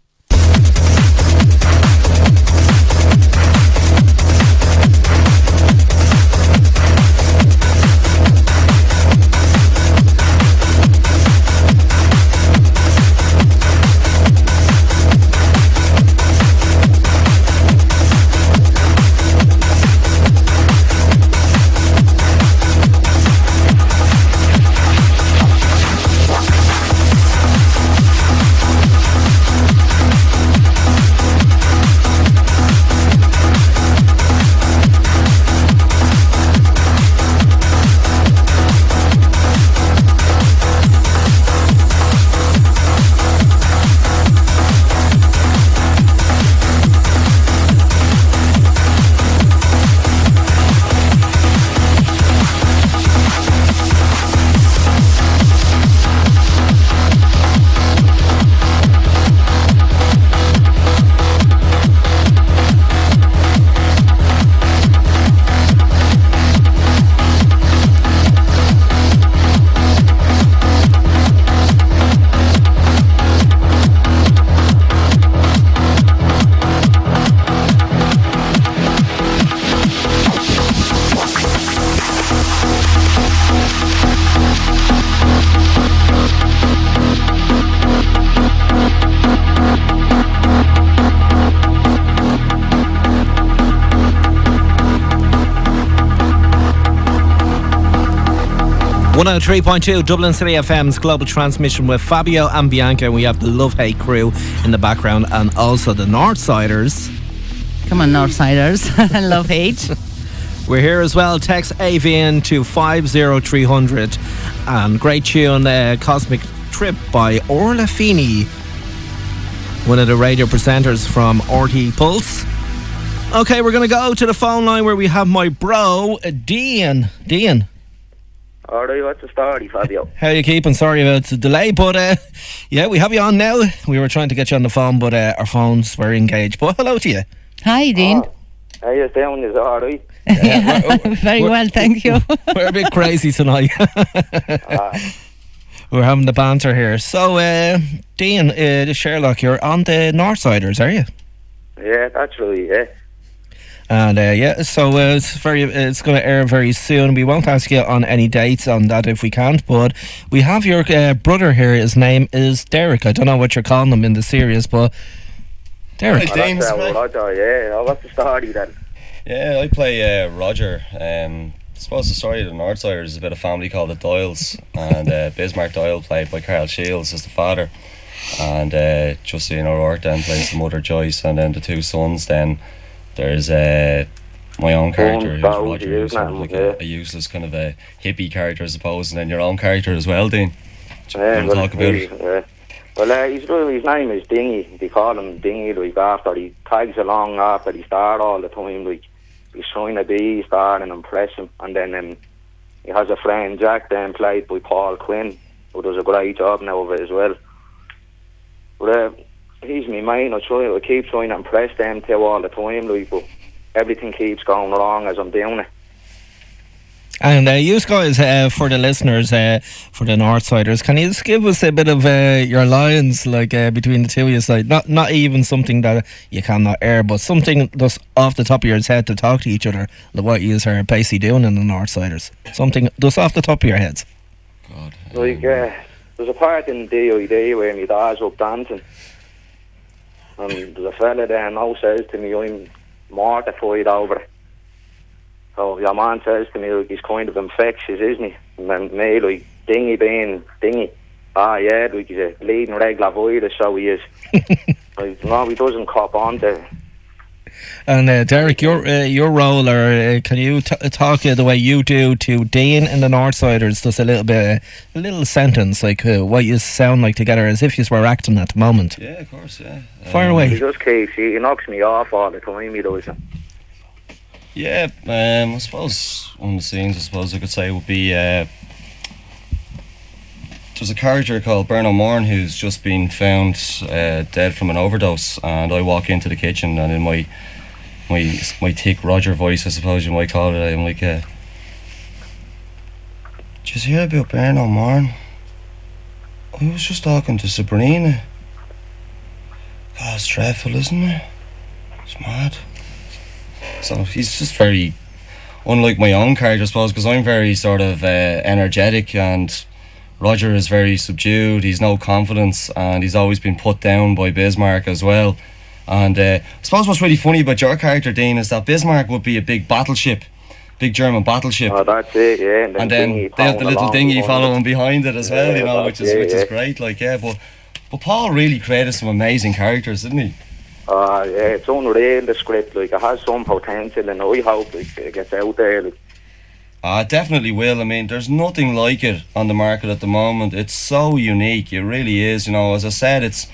[SPEAKER 4] 103.2 Dublin City FM's global transmission with Fabio and Bianca. We have the Lovehate crew in the background, and also the Northsiders. Come on, Northsiders. Lovehate.
[SPEAKER 3] We're here as well. Text AVN to 50300. And great tune, Cosmic Trip by Orla Feeney, one of the radio presenters from RT Pulse. Okay, we're going to go to the phone line where we have my bro, Dean. Dean.
[SPEAKER 8] Alright, what's the story, Fabio?
[SPEAKER 3] How are you keeping? Sorry about the delay, but yeah, we have you on now. We were trying to get you on the phone, but our phones were engaged. But hello to you.
[SPEAKER 4] Hi, Dean.
[SPEAKER 8] How you doing? Is alright?
[SPEAKER 4] Very well, thank you.
[SPEAKER 3] We're a bit crazy tonight. We're having the banter here. So, Dean, the Sherlock, you're on the Northsiders, are you?
[SPEAKER 8] Yeah, that's right, yeah.
[SPEAKER 3] And yeah, so it's going to air very soon. We won't ask you on any dates on that if we can't, but we have your brother here. His name is Derek. I don't know what you're calling him in the series, but Derek.
[SPEAKER 7] Hi, Dean.
[SPEAKER 8] Roger, yeah. What's the story then?
[SPEAKER 7] Yeah, I play Roger. I suppose the story of the Northsiders is about a family called the Doyles, and Bismarck Doyle, played by Carl Shields, is the father, and Justine O'Rourke then plays the mother, Joyce, and then the two sons. Then there's my own character, who's Roger, who's sort of like a useless kind of a hippie character, I suppose, and then your own character as well, Dean.
[SPEAKER 8] Yeah,
[SPEAKER 7] well, talk about it.
[SPEAKER 8] Well, his name is Dingy. They call him Dingy, like, after he tags along after he star all the time, like, he's trying to be star and impress him. And then he has a friend, Jack, then played by Paul Quinn, who does a great job now of it as well. But he's my main. I keep trying to impress them two all the time, like, but everything keeps going wrong as I'm doing it.
[SPEAKER 3] And you guys, for the listeners, for the Northsiders, can you just give us a bit of your lines, like between the two of you, like not even something that you cannot air, but something just off the top of your head to talk to each other, like what you are basically doing in the Northsiders, something just off the top of your heads.
[SPEAKER 7] God.
[SPEAKER 8] Like there's a part in D.I.D. where my dad's up dancing, and there's a fella there now says to me, I'm mortified over it. So your man says to me, like, he's kind of infectious, isn't he? And then me, like, Dingy being Dingy. Ah, yeah, like, he's a leading regular virus, so he is. Like, no, he doesn't cop on to.
[SPEAKER 3] And Derek, your role, or can you talk the way you do to Dean in the Northsiders? Just a little sentence, like what you sound like together, as if you were acting at the moment.
[SPEAKER 7] Yeah, of course, yeah.
[SPEAKER 3] Fire away.
[SPEAKER 8] He just keeps, he knocks me off all the time, he does.
[SPEAKER 7] Yeah, I suppose one of the scenes I could say would be there's a character called Bernard Moran who's just been found dead from an overdose, and I walk into the kitchen, and in my thick Roger voice, I suppose you might call it, I'm like, did you hear about Bernard Moran? I was just talking to Sabrina. God, it's dreadful, isn't it? It's mad. So he's just very unlike my own character, I suppose, because I'm very sort of energetic, and Roger is very subdued. He's no confidence, and he's always been put down by Bismarck as well. And I suppose what's really funny about your character, Dean, is that Bismarck would be a big battleship, big German battleship.
[SPEAKER 8] Oh, that's it, yeah.
[SPEAKER 7] And then they have the little dinghy following behind it as well, you know, which is great. Like, yeah, but Paul really created some amazing characters, didn't he?
[SPEAKER 8] Yeah, it's unreal, the script, like, it has some potential, and I hope it gets out there, like.
[SPEAKER 7] It definitely will. I mean, there's nothing like it on the market at the moment. It's so unique, it really is, you know. As I said, it's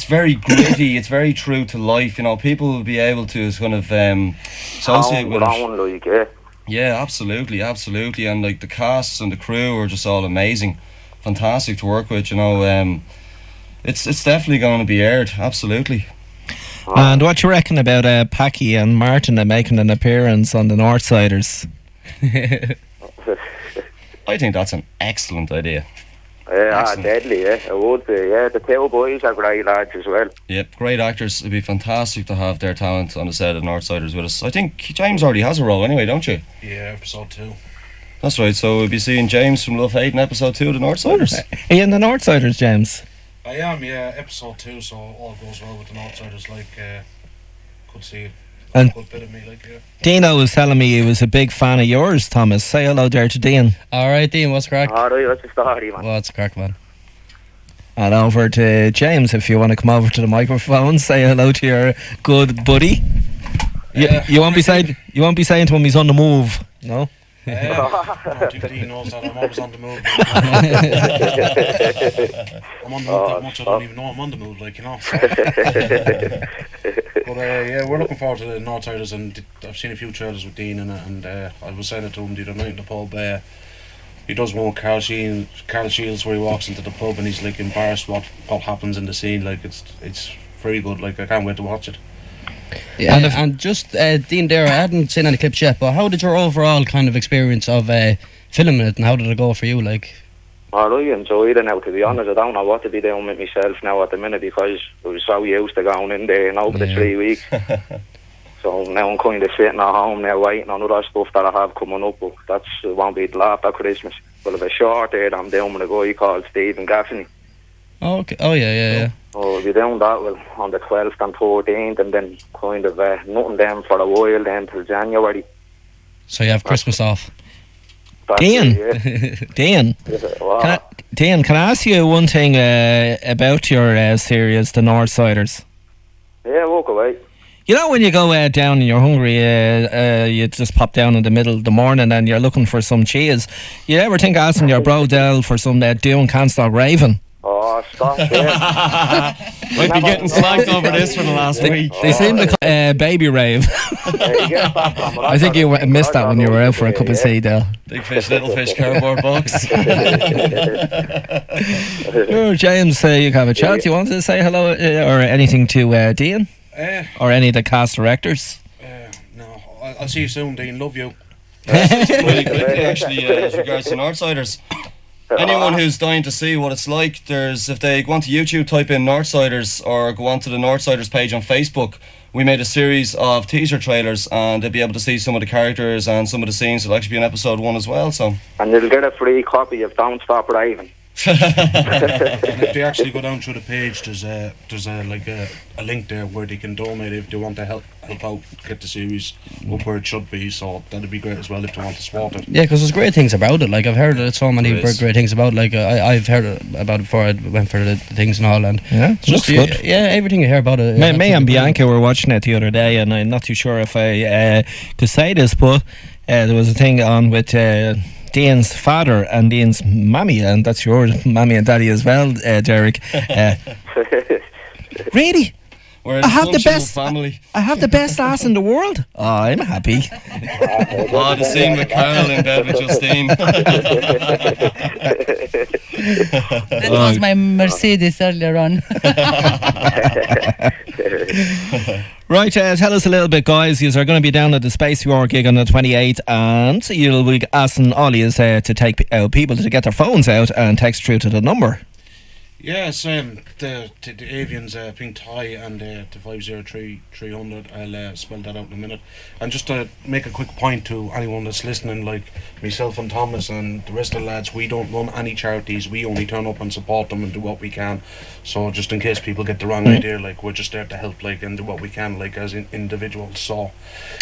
[SPEAKER 7] very gritty, it's very true to life, you know. People will be able to kind of associate with it.
[SPEAKER 8] Like,
[SPEAKER 7] yeah, absolutely, and like the casts and the crew are just all amazing, fantastic to work with, you know. It's definitely going to be aired, absolutely.
[SPEAKER 3] And what you reckon about Packy and Martin making an appearance on the Northsiders?
[SPEAKER 7] I think that's an excellent idea.
[SPEAKER 8] Yeah, deadly, yeah, it would be, yeah. The two boys are great lads as well.
[SPEAKER 7] Yep, great actors. It'd be fantastic to have their talent on the set of Northsiders with us. I think James already has a role anyway, don't you?
[SPEAKER 6] Yeah, episode 2.
[SPEAKER 7] That's right, so we'll be seeing James from Lovehate in episode 2 of the Northsiders.
[SPEAKER 3] Are you in the Northsiders, James?
[SPEAKER 6] I am, yeah, episode 2, so all goes well with the Northsiders, like, could see a good bit of me, like, yeah.
[SPEAKER 3] Dino was telling me he was a big fan of yours, Thomas. Say hello there to Dean.
[SPEAKER 5] Alright, Dean, what's crack?
[SPEAKER 8] Alright, what's the story, man?
[SPEAKER 5] What's crack, man?
[SPEAKER 3] And over to James, if you want to come over to the microphone, say hello to your good buddy. You won't be saying to him he's on the move, no?
[SPEAKER 6] I don't think Dean knows that. I'm always on the move. I'm on the move that much I don't even know I'm on the move, like, you know. So. But yeah, we're looking forward to the Northsiders, and I've seen a few trailers with Dean in it, and I was saying it to him the other night in the pub. He does one with Carl Shields where he walks into the pub and he's like embarrassed what happens in the scene. Like it's very good. Like I can't wait to watch it.
[SPEAKER 5] Yeah, and just Dean there, I hadn't seen any clips yet, but how did your overall kind of experience of filming it, and how did it go for you? Like,
[SPEAKER 8] I really enjoyed it now, to be honest. I don't know what to be doing with myself now at the minute, because I was so used to going in there, for the 3 weeks. So now I'm kind of sitting at home now waiting on other stuff that I have coming up, but it won't be till after Christmas. But if a short there that I'm doing with a guy called Stephen Gaffney.
[SPEAKER 5] Oh, okay. Oh, yeah.
[SPEAKER 8] So we'll be doing that on the 12th and 14th, and then kind of nothing down for a while then till January.
[SPEAKER 5] So you have Christmas off.
[SPEAKER 3] Dean,
[SPEAKER 8] Dean,
[SPEAKER 3] can I ask you one thing about your series, The Northsiders?
[SPEAKER 8] Yeah, walk away.
[SPEAKER 3] You know, when you go down and you're hungry, you just pop down in the middle of the morning and you're looking for some cheese. You ever think of asking your bro Del for some Dune Canstock Raven?
[SPEAKER 8] Oh, stop it.
[SPEAKER 7] Might be getting slagged over this for the last week.
[SPEAKER 3] They seem to call Baby Rave. I think you missed that when you were out for a cup of tea, Del.
[SPEAKER 7] Big fish, little fish, cardboard box.
[SPEAKER 3] Oh, James, you have a chat. You want to say hello or anything to Dean? Or any of the cast directors?
[SPEAKER 6] No, I'll see you soon, Dean. Love you.
[SPEAKER 7] Really quickly, actually, as regards to Northsiders. Anyone who's dying to see what it's like, if they go onto YouTube, type in Northsiders, or go onto the Northsiders page on Facebook, we made a series of teaser trailers, and they'll be able to see some of the characters and some of the scenes. It'll actually be in episode 1 as well. So. And
[SPEAKER 8] you'll get a free copy of Don't Stop Raving.
[SPEAKER 6] And if they actually go down through the page, there's a link there where they can donate if they want to help out get the series up where it should be. So that'd be great as well if they want to support it.
[SPEAKER 5] Yeah, because there's great things about it. Like I've heard so many great things about it. Like I've heard about it before I went for the things and all. And
[SPEAKER 3] yeah, it looks good.
[SPEAKER 5] Yeah, everything you hear about it.
[SPEAKER 3] Me and Bianca were watching it the other day, and I'm not too sure if I could say this, but there was a thing on with Dean's father and Dean's mammy, and that's your mammy and daddy as well, Derek. Really?
[SPEAKER 7] We're I have the best family.
[SPEAKER 3] I have the best ass in the world. Oh, I'm happy.
[SPEAKER 7] Oh, the scene with Carol in bed with Justine.
[SPEAKER 4] That was my Mercedes earlier on.
[SPEAKER 3] Right, tell us a little bit, guys. You are going to be down at the Space War gig on the 28th, and you'll be asking all you to take people to get their phones out and text through to the number.
[SPEAKER 6] Yes, the Avian's pink tie and the 503-300. I'll spell that out in a minute. And just to make a quick point to anyone that's listening, like myself and Thomas and the rest of the lads, we don't run any charities. We only turn up and support them and do what we can. So just in case people get the wrong idea, like we're just there to help, like, and do what we can, like as individuals. So.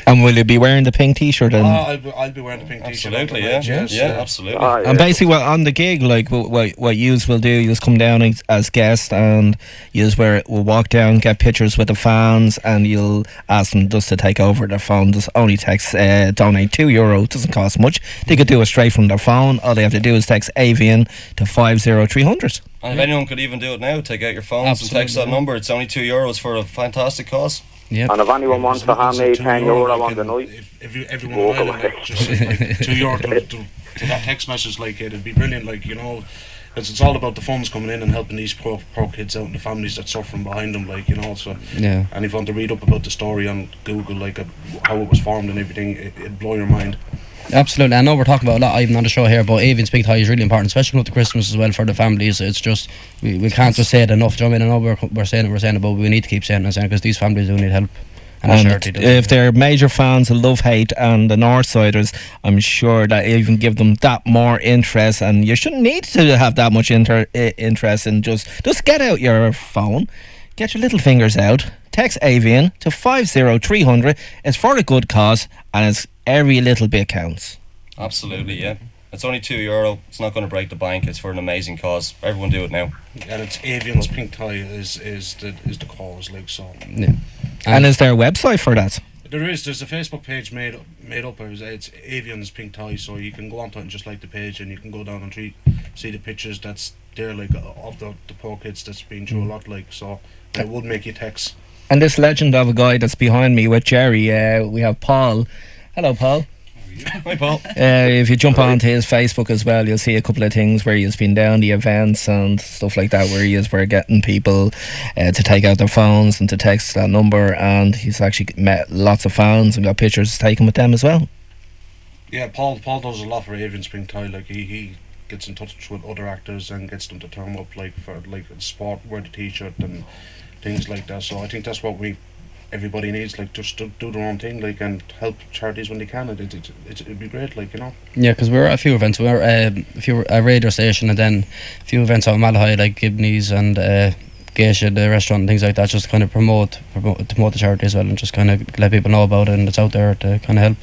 [SPEAKER 3] And will you be wearing the pink T-shirt? And
[SPEAKER 6] I'll be wearing the pink T-shirt.
[SPEAKER 7] Absolutely, yeah, absolutely.
[SPEAKER 3] And basically, on the gig, like what yous will do, you'll come down as guests, and yous will walk down, get pictures with the fans, and you'll ask them just to take over their phone. Just only text donate €2. It doesn't cost much. They could do it straight from their phone. All they have to do is text Avian to 50300.
[SPEAKER 7] And if anyone could even do it now, take out your phones and text that number. It's only €2 for a fantastic cause.
[SPEAKER 8] Yep. And if anyone wants to hand me €10 on the night,
[SPEAKER 6] if everyone like, just like €2 to that text message, like it'd be brilliant. Like, you know, it's all about the funds coming in and helping these poor kids out and the families that's suffering behind them, like, you know. So
[SPEAKER 5] yeah.
[SPEAKER 6] And if you want to read up about the story on Google, like how it was formed and everything, it'd blow your mind.
[SPEAKER 5] Absolutely. I know we're talking about a lot even on the show here, but Avian's Big Tie is really important, especially with the Christmas as well for the families. It's just we can't just say it enough. Do you know what I mean? I know we're saying it, but we need to keep saying it because these families do need help.
[SPEAKER 3] And if they're major fans of Lovehate and the Northsiders, I'm sure that even give them that more interest, and you shouldn't need to have that much interest in just get out your phone, get your little fingers out, text Avian to 50300. It's for a good cause, and it's every little bit counts.
[SPEAKER 7] Absolutely, yeah. It's only €2. It's not going to break the bank. It's for an amazing cause. Everyone do it now.
[SPEAKER 6] And it's Avian's pink tie is the cause, like, so.
[SPEAKER 5] Yeah.
[SPEAKER 3] And is there a website for that?
[SPEAKER 6] There's a Facebook page made up. It's Avian's Pink Tie, so you can go onto it and just like the page, and you can go down and see the pictures that's there, like of the poor kids that's been through a lot, like, so it would make you text.
[SPEAKER 3] And this legend of a guy that's behind me with Jerry, we have Paul. Hello, Paul.
[SPEAKER 7] Hi, Paul.
[SPEAKER 3] If you jump onto his Facebook as well, you'll see a couple of things where he's been down the events and stuff like that, where he is, we're getting people to take out their phones and to text that number, and he's actually met lots of fans and got pictures taken with them as well.
[SPEAKER 6] Yeah, Paul does a lot for Avian's Pink Tie. Like, he gets in touch with other actors and gets them to turn up, like, for like sport, wear the t-shirt and things like that. So I think that's what everybody needs, like, just to do their own thing, like, and help charities when they can. It'd be great, like, you know.
[SPEAKER 5] Yeah, because we were at a few events. We were a radio station, and then a few events out in Malahide, like Gibney's and Geisha, the restaurant, and things like that, just to kind of promote the charity as well, and just kind of let people know about it, and it's out there to kind of help.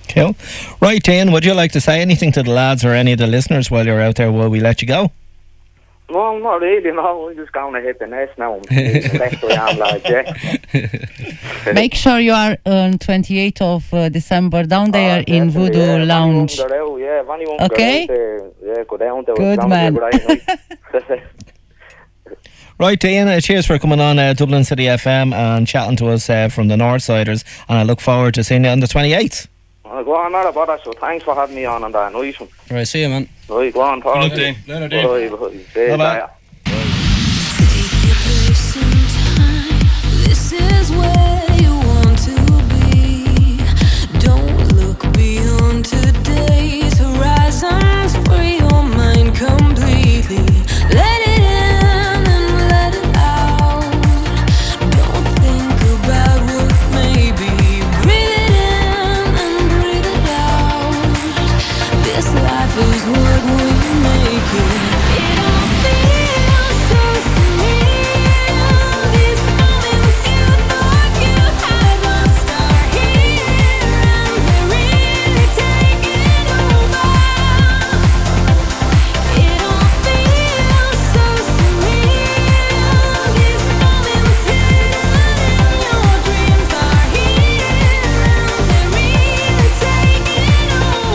[SPEAKER 3] Cool. Right, Ian, would you like to say anything to the lads or any of the listeners while you're out there while we let you go?
[SPEAKER 8] No, not really, no. I'm just going to hit the nest now. Next to am, lads, yeah.
[SPEAKER 4] Make sure you are on 28th of December down there in Voodoo Lounge. Okay?
[SPEAKER 8] Go down there.
[SPEAKER 4] Good man.
[SPEAKER 3] Right, Ian, cheers for coming on Dublin City FM and chatting to us from the Northsiders, and I look forward to seeing you on the 28th.
[SPEAKER 8] Go on, not a bother, so thanks for having me on that nice one.
[SPEAKER 5] Right, see you, man.
[SPEAKER 8] Right, go on, Paul.
[SPEAKER 7] Good luck, Dane.
[SPEAKER 6] Later, Dane.
[SPEAKER 8] Bye-bye.
[SPEAKER 2] This is where you want to be. Don't look beyond today's horizons. Free your mind completely. Let it in and let it out. Don't think about what may be. Breathe it in and breathe it out. This life is what we make it. It all feels so surreal. These moments you thought you had must start here, and they're really taking over. It all feels so surreal. These moments hidden in your dreams are here, and they're really taking over.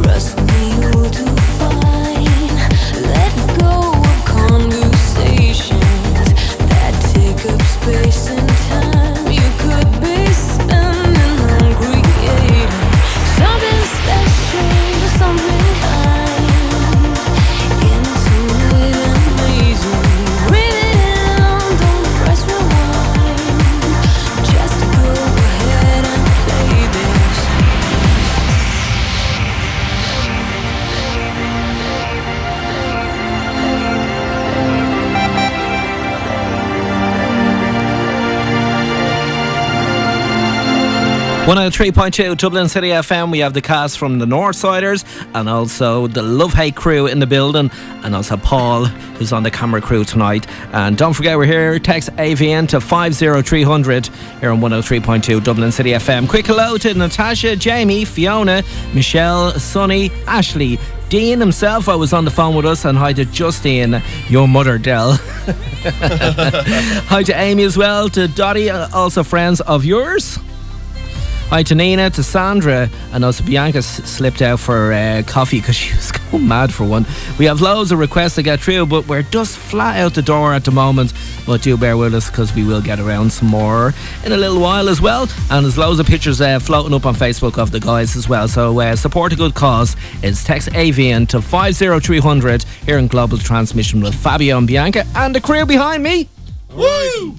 [SPEAKER 2] Trust me, you'll do fine. Let go of conversations that take up space and time. You could be spending on creating something special, something kind, intimate and amazing. Breathe it in, don't press rewind. Just go ahead and play this.
[SPEAKER 3] One out of 3.2 Dublin City FM. We have the cast from the Northsiders and also the Lovehate crew in the building, and also Paul, who's on the camera crew tonight. And don't forget, we're here. Text AVN to 50300 here on 103.2 Dublin City FM. Quick hello to Natasha, Jamie, Fiona, Michelle, Sonny, Ashley, Dean himself. I was on the phone with us, and hi to Justine, your mother, Dell. Hi to Amy as well, to Dottie, also friends of yours. Hi to Nina, to Sandra, and also Bianca slipped out for coffee because she was going mad for one. We have loads of requests to get through, but we're just flat out the door at the moment. But do bear with us because we will get around some more in a little while as well. And there's loads of pictures floating up on Facebook of the guys as well. So support a good cause. It's text AVN to 50300 here in Global Transmission with Fabio and Bianca and the crew behind me. Woo!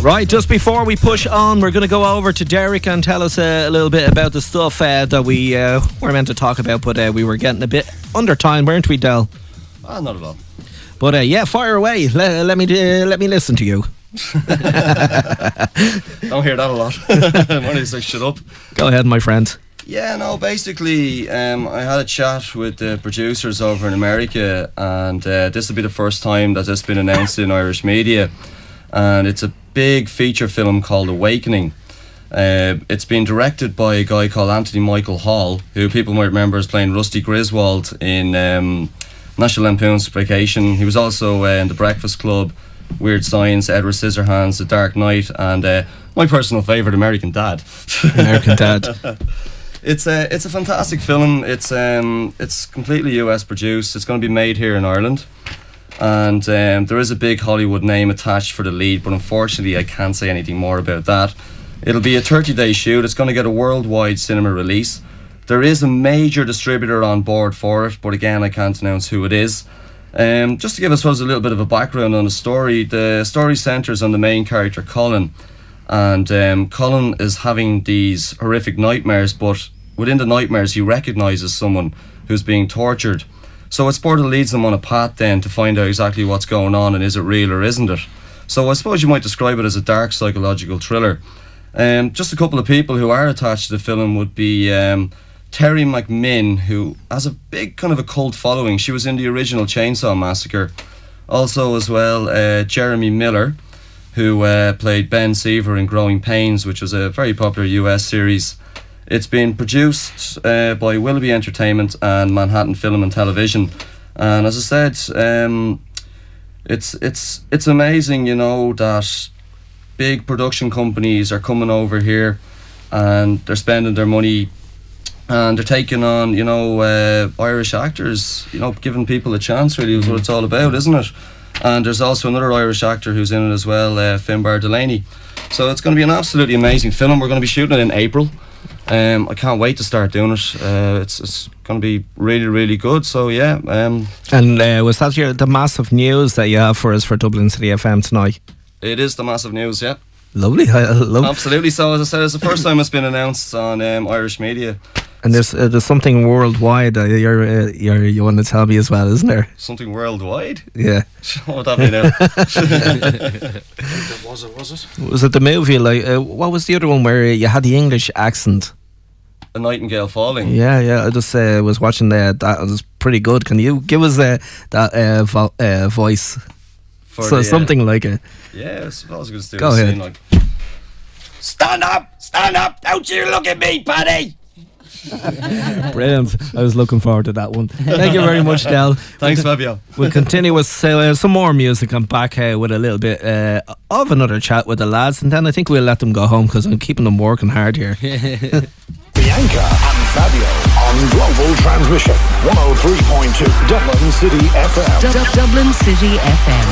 [SPEAKER 3] Right, just before we push on, we're going to go over to Derek and tell us a little bit about the stuff that we were meant to talk about, but we were getting a bit under time, weren't we, Del?
[SPEAKER 7] Not at all.
[SPEAKER 3] But yeah, fire away. Let me listen to you.
[SPEAKER 7] Don't hear that a lot. Money say shut up.
[SPEAKER 3] Go ahead, my friend.
[SPEAKER 7] Yeah, no, basically, I had a chat with the producers over in America, and this will be the first time that this has been announced in Irish media. And it's a big feature film called Awakening. It's been directed by a guy called Anthony Michael Hall, who people might remember as playing Rusty Griswold in National Lampoon's Vacation. He was also in The Breakfast Club, Weird Science, Edward Scissorhands, The Dark Knight, and my personal favourite, American Dad.
[SPEAKER 3] American Dad.
[SPEAKER 7] It's a fantastic film. It's completely US produced. It's going to be made here in Ireland. And there is a big Hollywood name attached for the lead, but unfortunately I can't say anything more about that. It'll be a 30-day shoot. It's going to get a worldwide cinema release. There is a major distributor on board for it, but again I can't announce who it is. Just to give us a little bit of a background on the story centres on the main character Colin, and Colin is having these horrific nightmares, but within the nightmares he recognises someone who's being tortured. So it sort of leads them on a path then to find out exactly what's going on and is it real or isn't it. So I suppose you might describe it as a dark psychological thriller. Just a couple of people who are attached to the film would be Terry McMinn, who has a big kind of a cult following. She was in the original Chainsaw Massacre. Also as well, Jeremy Miller, who played Ben Seaver in Growing Pains, which was a very popular US series. It's been produced by Willoughby Entertainment and Manhattan Film and Television. And as I said, it's amazing, you know, that big production companies are coming over here and they're spending their money and they're taking on, you know, Irish actors, you know, giving people a chance, really is what it's all about, isn't it? And there's also another Irish actor who's in it as well, Finbar Delaney. So it's going to be an absolutely amazing film. We're going to be shooting it in April. I can't wait to start doing it. It's going to be really, really good. So yeah.
[SPEAKER 3] And was that the massive news that you have for us for Dublin City FM tonight?
[SPEAKER 7] It is the massive news, yeah.
[SPEAKER 3] Lovely.
[SPEAKER 7] Absolutely. So as I said, it's the first time it's been announced on Irish media.
[SPEAKER 3] And there's something worldwide that you want to tell me as well, isn't there?
[SPEAKER 7] Something worldwide?
[SPEAKER 3] Yeah.
[SPEAKER 7] What would that be now?
[SPEAKER 6] Was it?
[SPEAKER 3] Was it the movie? Like, what was the other one where you had the English accent?
[SPEAKER 7] A Nightingale Falling.
[SPEAKER 3] Yeah. I just was watching that. That was pretty good. Can you give us that voice? So something like it.
[SPEAKER 7] Yeah, I suppose I could do
[SPEAKER 3] Go ahead.
[SPEAKER 7] Scene like, stand up! Don't you look at me, Paddy!
[SPEAKER 3] Brilliant. I was looking forward to that one. Thank you very much, Del.
[SPEAKER 7] Thanks, Fabio.
[SPEAKER 3] We'll continue with some more music and back with a little bit of another chat with the lads, and then I think we'll let them go home because I'm keeping them working hard here.
[SPEAKER 1] Bianca and Fabio on Global Transmission 103.2 Dublin City FM.
[SPEAKER 9] Dublin City FM.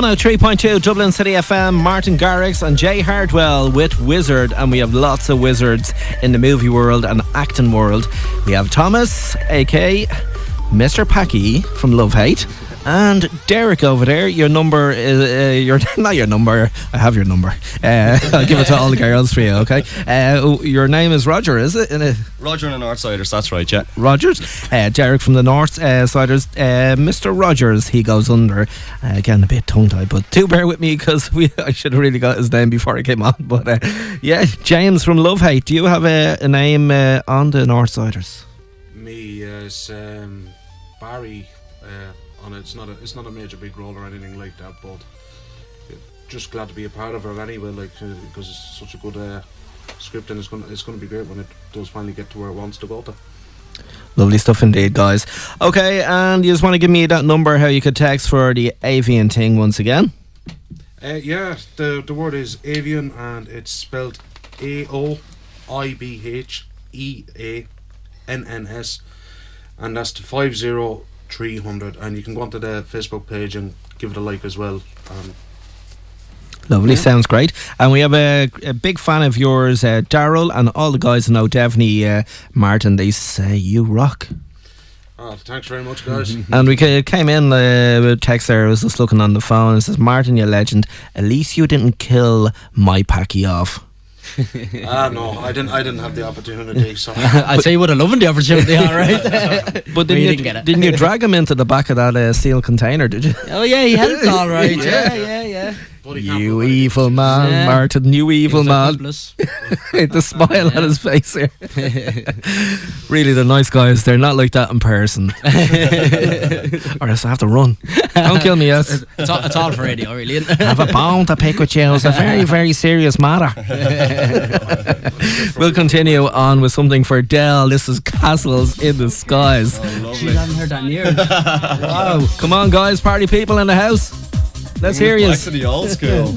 [SPEAKER 3] 103.2 Dublin City FM, Martin Garrix and Jay Hardwell with Wizard, and we have lots of wizards in the movie world and acting world. We have Thomas, aka Mr. Packy from Lovehate, and Derek over there. Your number is not your number. I have your number. I'll give it to all the girls for you. Okay. Your name is Roger, is it?
[SPEAKER 7] Roger and the Northsiders. That's right. Yeah.
[SPEAKER 3] Rogers. Derek from the Northsiders. Mr. Rogers. He goes under. Again, a bit tongue-tied, but do bear with me because I should have really got his name before I came on. But yeah, James from Lovehate. Do you have a name on the Northsiders?
[SPEAKER 6] Me is Barry. On it. It's not a major big role or anything like that, but just glad to be a part of it anyway, like because it's such a good script, and it's going to be great when it does finally get to where it wants to go to.
[SPEAKER 3] Lovely stuff indeed, guys. Okay, and you just want to give me that number how you could text for the avian thing once again?
[SPEAKER 6] Yeah, the word is avian, and it's spelled AOIBHEANNS, and that's to 50300, and you can go onto the Facebook page and give it a like as well.
[SPEAKER 3] Lovely, sounds great. And we have a big fan of yours, Daryl, and all the guys who know Devaney, Martin. They say you rock.
[SPEAKER 6] Oh, thanks very much, guys.
[SPEAKER 3] And we came in with text there. I was just looking on the phone. It says, Martin, you legend. At least you didn't kill my Packy off.
[SPEAKER 6] No, I didn't have the opportunity. So
[SPEAKER 5] I'd say you would have loved the opportunity, all right.
[SPEAKER 3] But didn't you drag him into the back of that steel container? Did you?
[SPEAKER 5] Oh yeah, he helped, all right. yeah.
[SPEAKER 3] You evil man, Martin. You evil man. The smile on his face here. Really, the nice guys. They're not like that in person. Or else I have to run. Don't kill me, yes.
[SPEAKER 5] It's all for radio, really. Isn't it?
[SPEAKER 3] I have a bone to pick with you. It's a very, very serious matter. We'll continue on with something for Dell. This is Castles in the Skies.
[SPEAKER 5] Oh, lovely. She hasn't heard that in years.
[SPEAKER 3] Wow. Come on, guys. Party people in the house. Let's hear you.
[SPEAKER 7] Back to the old school.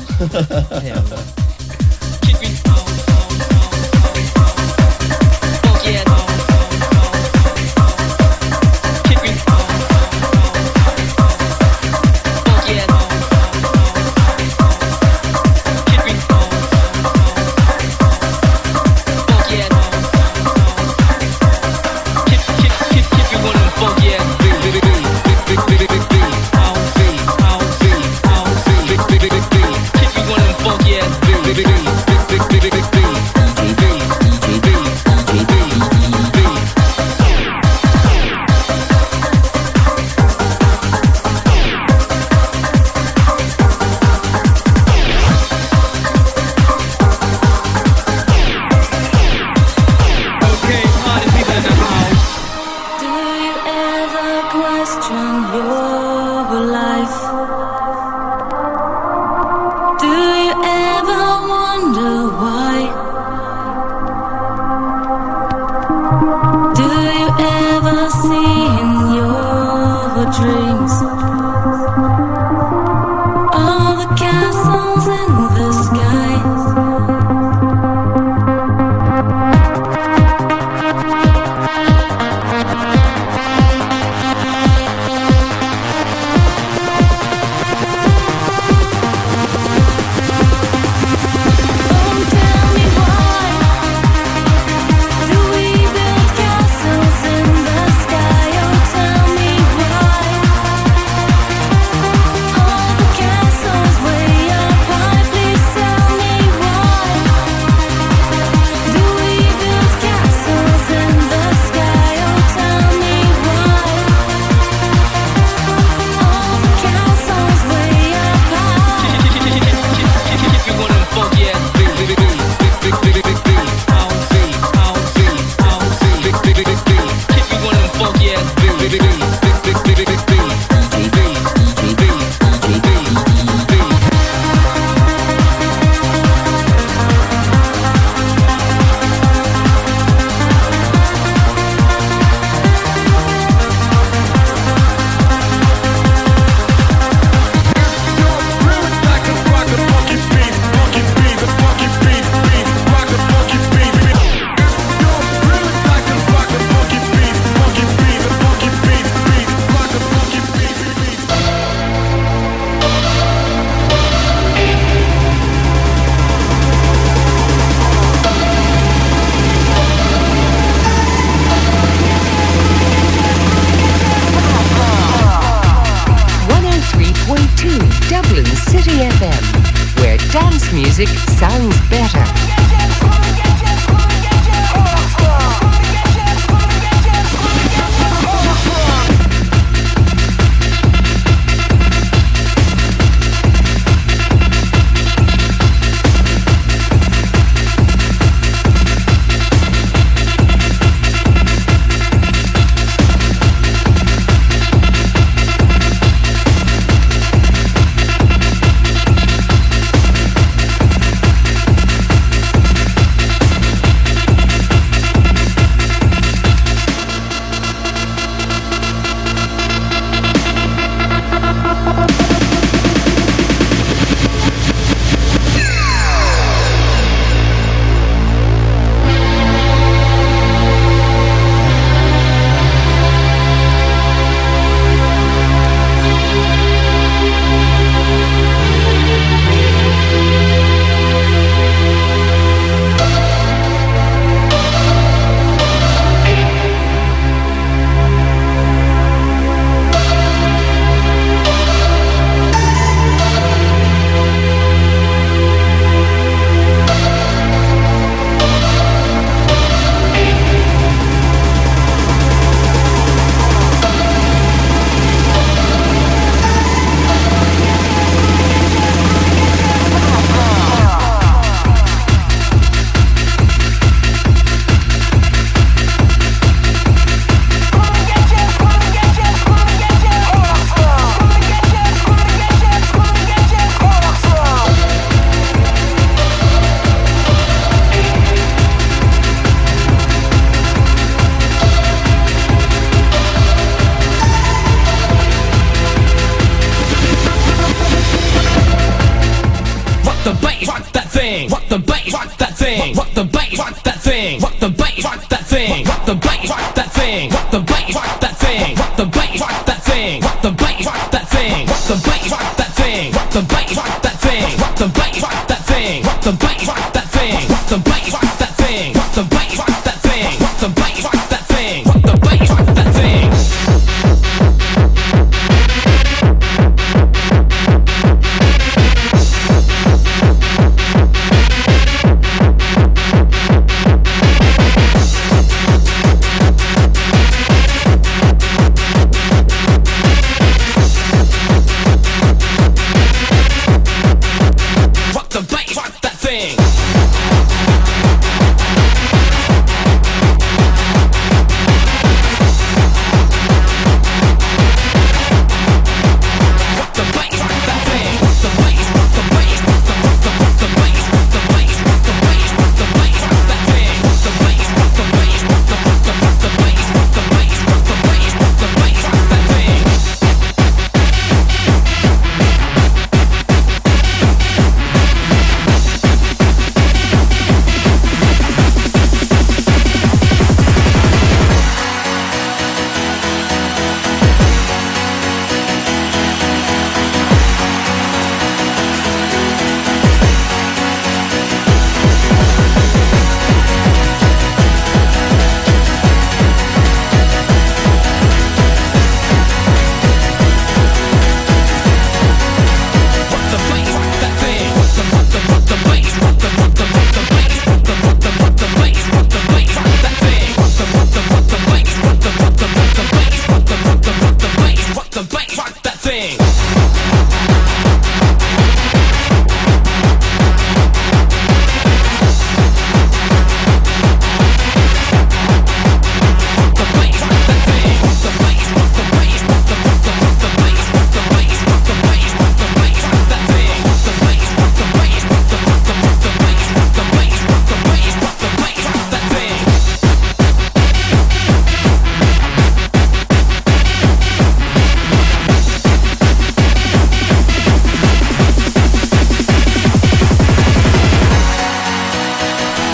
[SPEAKER 9] music sounds better.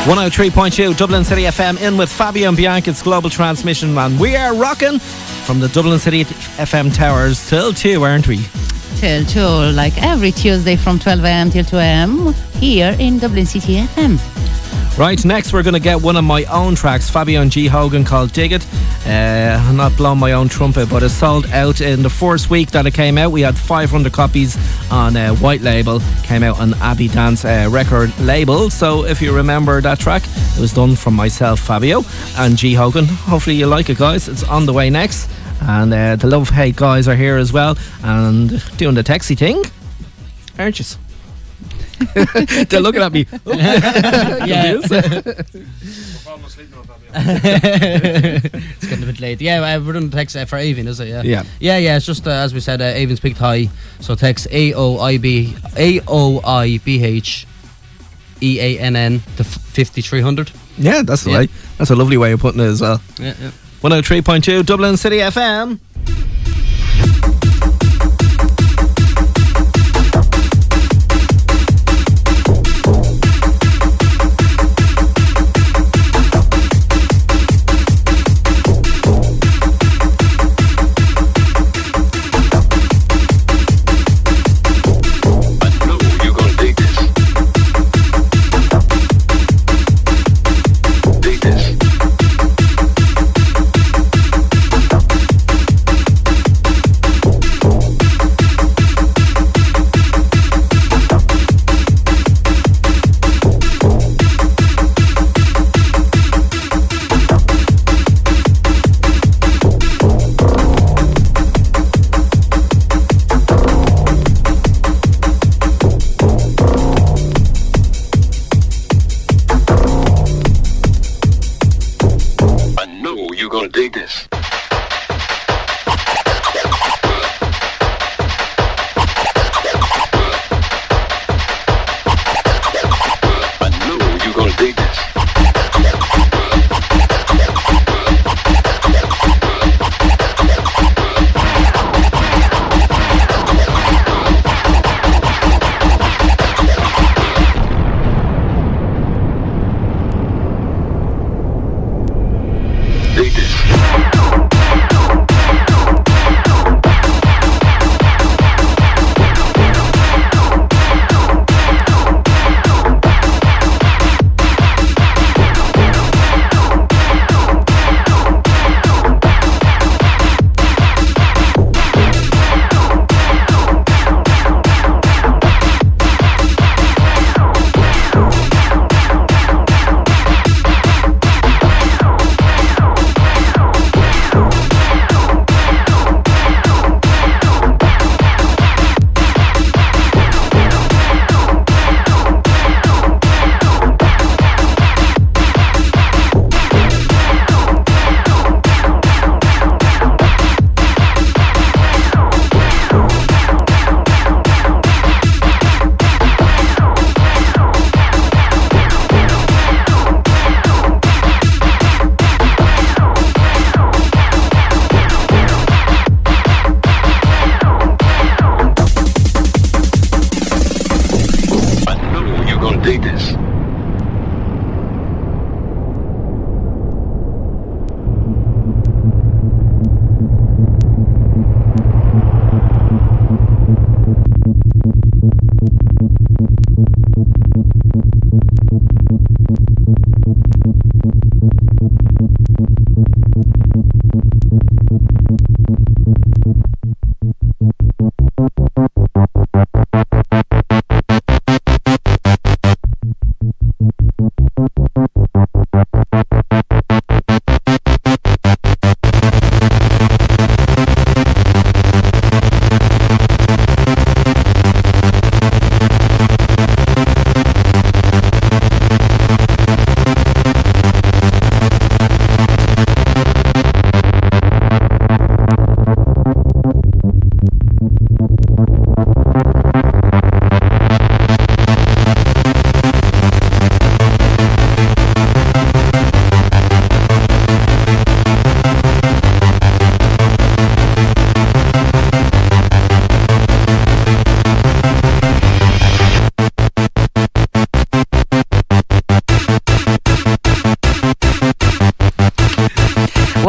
[SPEAKER 3] One 103.2 Dublin City FM in with Fabio Bianca. It's global transmission, man. We are rocking from the Dublin City FM towers till 2, aren't we?
[SPEAKER 4] Till 2, like every Tuesday from 12 a.m. till 2 a.m. here in Dublin City FM.
[SPEAKER 3] Right, next we're going to get one of my own tracks, Fabio and G. Hogan, called Dig It. I'm not blowing my own trumpet, but it sold out in the first week that it came out. We had 500 copies on White Label, came out on Abbey Dance record label. So if you remember that track, it was done from myself, Fabio, and G. Hogan. Hopefully you like it, guys. It's on the way next. And the Lovehate guys are here as well and doing the texty thing, aren't you? They're looking at me.
[SPEAKER 5] Yeah. It's getting a bit late. Yeah, we're doing the text for Avon, is it? Yeah. Yeah. It's just as we said, Avon's picked high, so text AOIBHEANN to 5300.
[SPEAKER 3] Yeah, that's the way. That's a lovely way of putting it as well.
[SPEAKER 5] Yeah.
[SPEAKER 3] 103.2 Dublin City FM.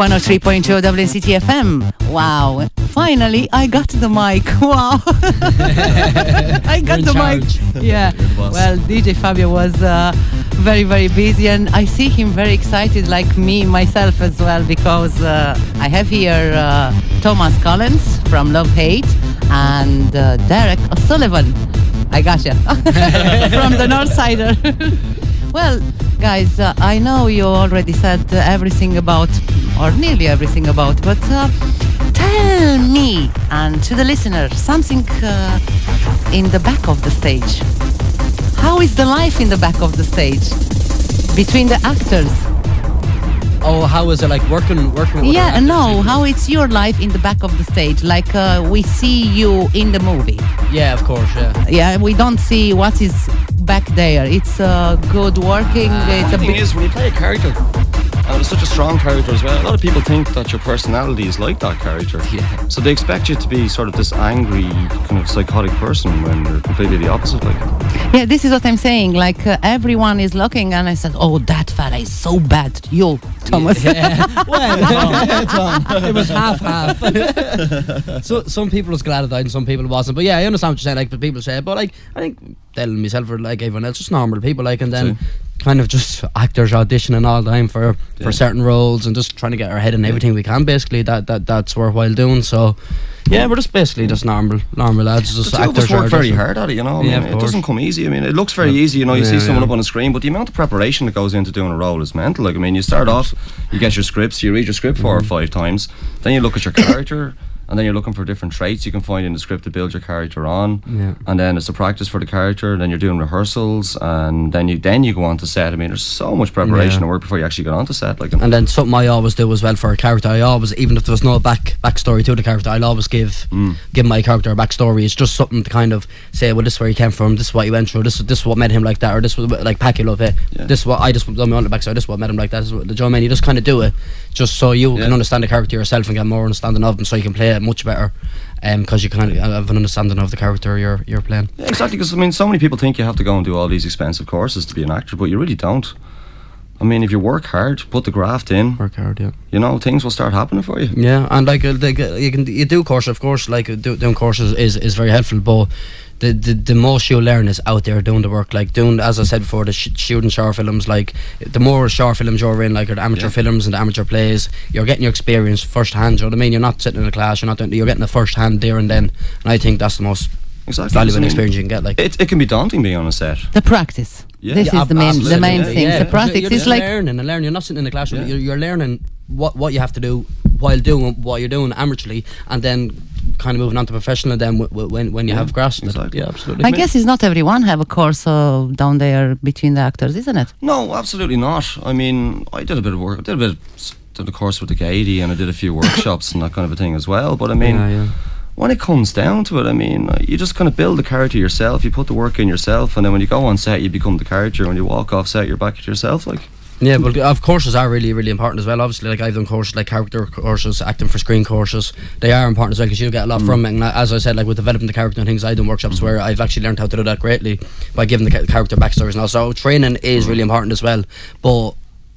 [SPEAKER 4] One 103.2 Dublin City FM. Wow. Finally, I got the mic. Wow. I got the mic. Yeah. Well, DJ Fabio was very, very busy, and I see him very excited, like me myself as well, because I have here Thomas Collins from Lovehate and Derek O'Sullivan. I gotcha. From the Northsider. Well, guys, I know you already said everything about, or nearly everything about, but tell me and to the listener something in the back of the stage. How is the life in the back of the stage between the actors?
[SPEAKER 5] Oh, how is it like working with
[SPEAKER 4] Yeah,
[SPEAKER 5] actors?
[SPEAKER 4] no, how it's your life in the back of the stage, like we see you in the movie.
[SPEAKER 5] Yeah, of course, yeah.
[SPEAKER 4] Yeah, we don't see what is back there. It's good working. It's
[SPEAKER 7] The
[SPEAKER 4] a
[SPEAKER 7] thing
[SPEAKER 4] bit.
[SPEAKER 7] is, when you play a character, and it's such a strong character as well, a lot of people think that your personality is like that character.
[SPEAKER 5] Yeah.
[SPEAKER 7] So they expect you to be sort of this angry, kind of psychotic person when you're completely the opposite. Like,
[SPEAKER 4] Yeah, this is what I'm saying. Like everyone is looking, and I said, "Oh, that fella is so bad." You, Thomas.
[SPEAKER 5] Yeah. Well, it was half. So some people was glad it died and some people wasn't. But yeah, I understand what you're saying. Like, but people say, but like, I think telling myself or like everyone else, just normal people. Like, and then kind of just actors auditioning all the time for certain roles and just trying to get our head in everything we can. Basically, that's worthwhile doing. So yeah, we're just basically just normal lads. Just
[SPEAKER 7] the two of
[SPEAKER 5] actors
[SPEAKER 7] us work
[SPEAKER 5] are
[SPEAKER 7] very
[SPEAKER 5] just-
[SPEAKER 7] hard at it, you know. I
[SPEAKER 5] Yeah,
[SPEAKER 7] mean,
[SPEAKER 5] of
[SPEAKER 7] it
[SPEAKER 5] course.
[SPEAKER 7] doesn't come easy. I mean, it looks very easy, you know. You see
[SPEAKER 5] Yeah,
[SPEAKER 7] someone
[SPEAKER 5] yeah.
[SPEAKER 7] up on the screen, but the amount of preparation that goes into doing a role is mental. Like, I mean, you start off, you get your scripts, you read your script 4 or 5 times, then you look at your character. And then you're looking for different traits you can find in the script to build your character on.
[SPEAKER 5] Yeah.
[SPEAKER 7] And then it's a practice for the character. Then you're doing rehearsals, and then you go on to set. I mean, there's so much preparation
[SPEAKER 5] Yeah.
[SPEAKER 7] and work before you actually get on to set. Like,
[SPEAKER 5] And then something I always do as well for a character, I always, even if there was no backstory to the character, I'll always give my character a backstory. It's just something to kind of say, well, this is where he came from, this is what he went through, this is what made him like that, or this was like Packy Lovehate.
[SPEAKER 7] Yeah.
[SPEAKER 5] This is what I just done my own backstory, this is what made him like that. This is what, do you know what I mean? You just kind of do it just so you can understand the character yourself and get more understanding of them, so you can play it much better. Because you kind of have an understanding of the character you're playing.
[SPEAKER 7] yeah, exactly. Because I mean, so many people think you have to go and do all these expensive courses to be an actor, but you really don't. I mean, if you work hard, put the graft in,
[SPEAKER 5] Work hard, yeah.
[SPEAKER 7] you know, things will start happening for you.
[SPEAKER 5] Yeah, and like you do courses, of course. Like doing courses is very helpful, but the most you learn is out there doing the work. Like doing, as I said before, the shooting short films. Like the more short films you're in, like or the amateur films and the amateur plays, you're getting your experience first hand. You know what I mean? You're not sitting in a class. You're getting the first hand there and then. And I think that's the most
[SPEAKER 7] Exactly.
[SPEAKER 5] valuable
[SPEAKER 7] I mean,
[SPEAKER 5] experience you can get. Like
[SPEAKER 7] it can be daunting being on a set.
[SPEAKER 4] The practice.
[SPEAKER 7] Yeah.
[SPEAKER 4] This
[SPEAKER 7] Yeah,
[SPEAKER 4] is the main
[SPEAKER 7] absolutely.
[SPEAKER 4] thing. The practice
[SPEAKER 5] you're
[SPEAKER 4] is
[SPEAKER 5] just
[SPEAKER 4] like
[SPEAKER 5] learning. You're not sitting in the classroom.
[SPEAKER 7] Yeah.
[SPEAKER 5] You're learning what you have to do while doing what you're doing amateurly, and then kind of moving on to professional. And then when you have grasped
[SPEAKER 7] exactly.
[SPEAKER 5] it, yeah, absolutely.
[SPEAKER 4] I guess it's not everyone have a course down there between the actors, isn't it?
[SPEAKER 7] No, absolutely not. I mean, I did a bit of work. Did a course with the Gaiety, and I did a few workshops and that kind of a thing as well. But I mean, when it comes down to it, I mean, you just kind of build the character yourself. You put the work in yourself, and then when you go on set, you become the character. When you walk off set, you're back at yourself. Like,
[SPEAKER 5] Yeah, well, of courses are really, really important as well. Obviously, like I've done courses like character courses, acting for screen courses. They are important as well because you get a lot from it. And as I said, like with developing the character and things, I've done workshops where I've actually learned how to do that greatly by giving the character backstories. And also, training is really important as well. But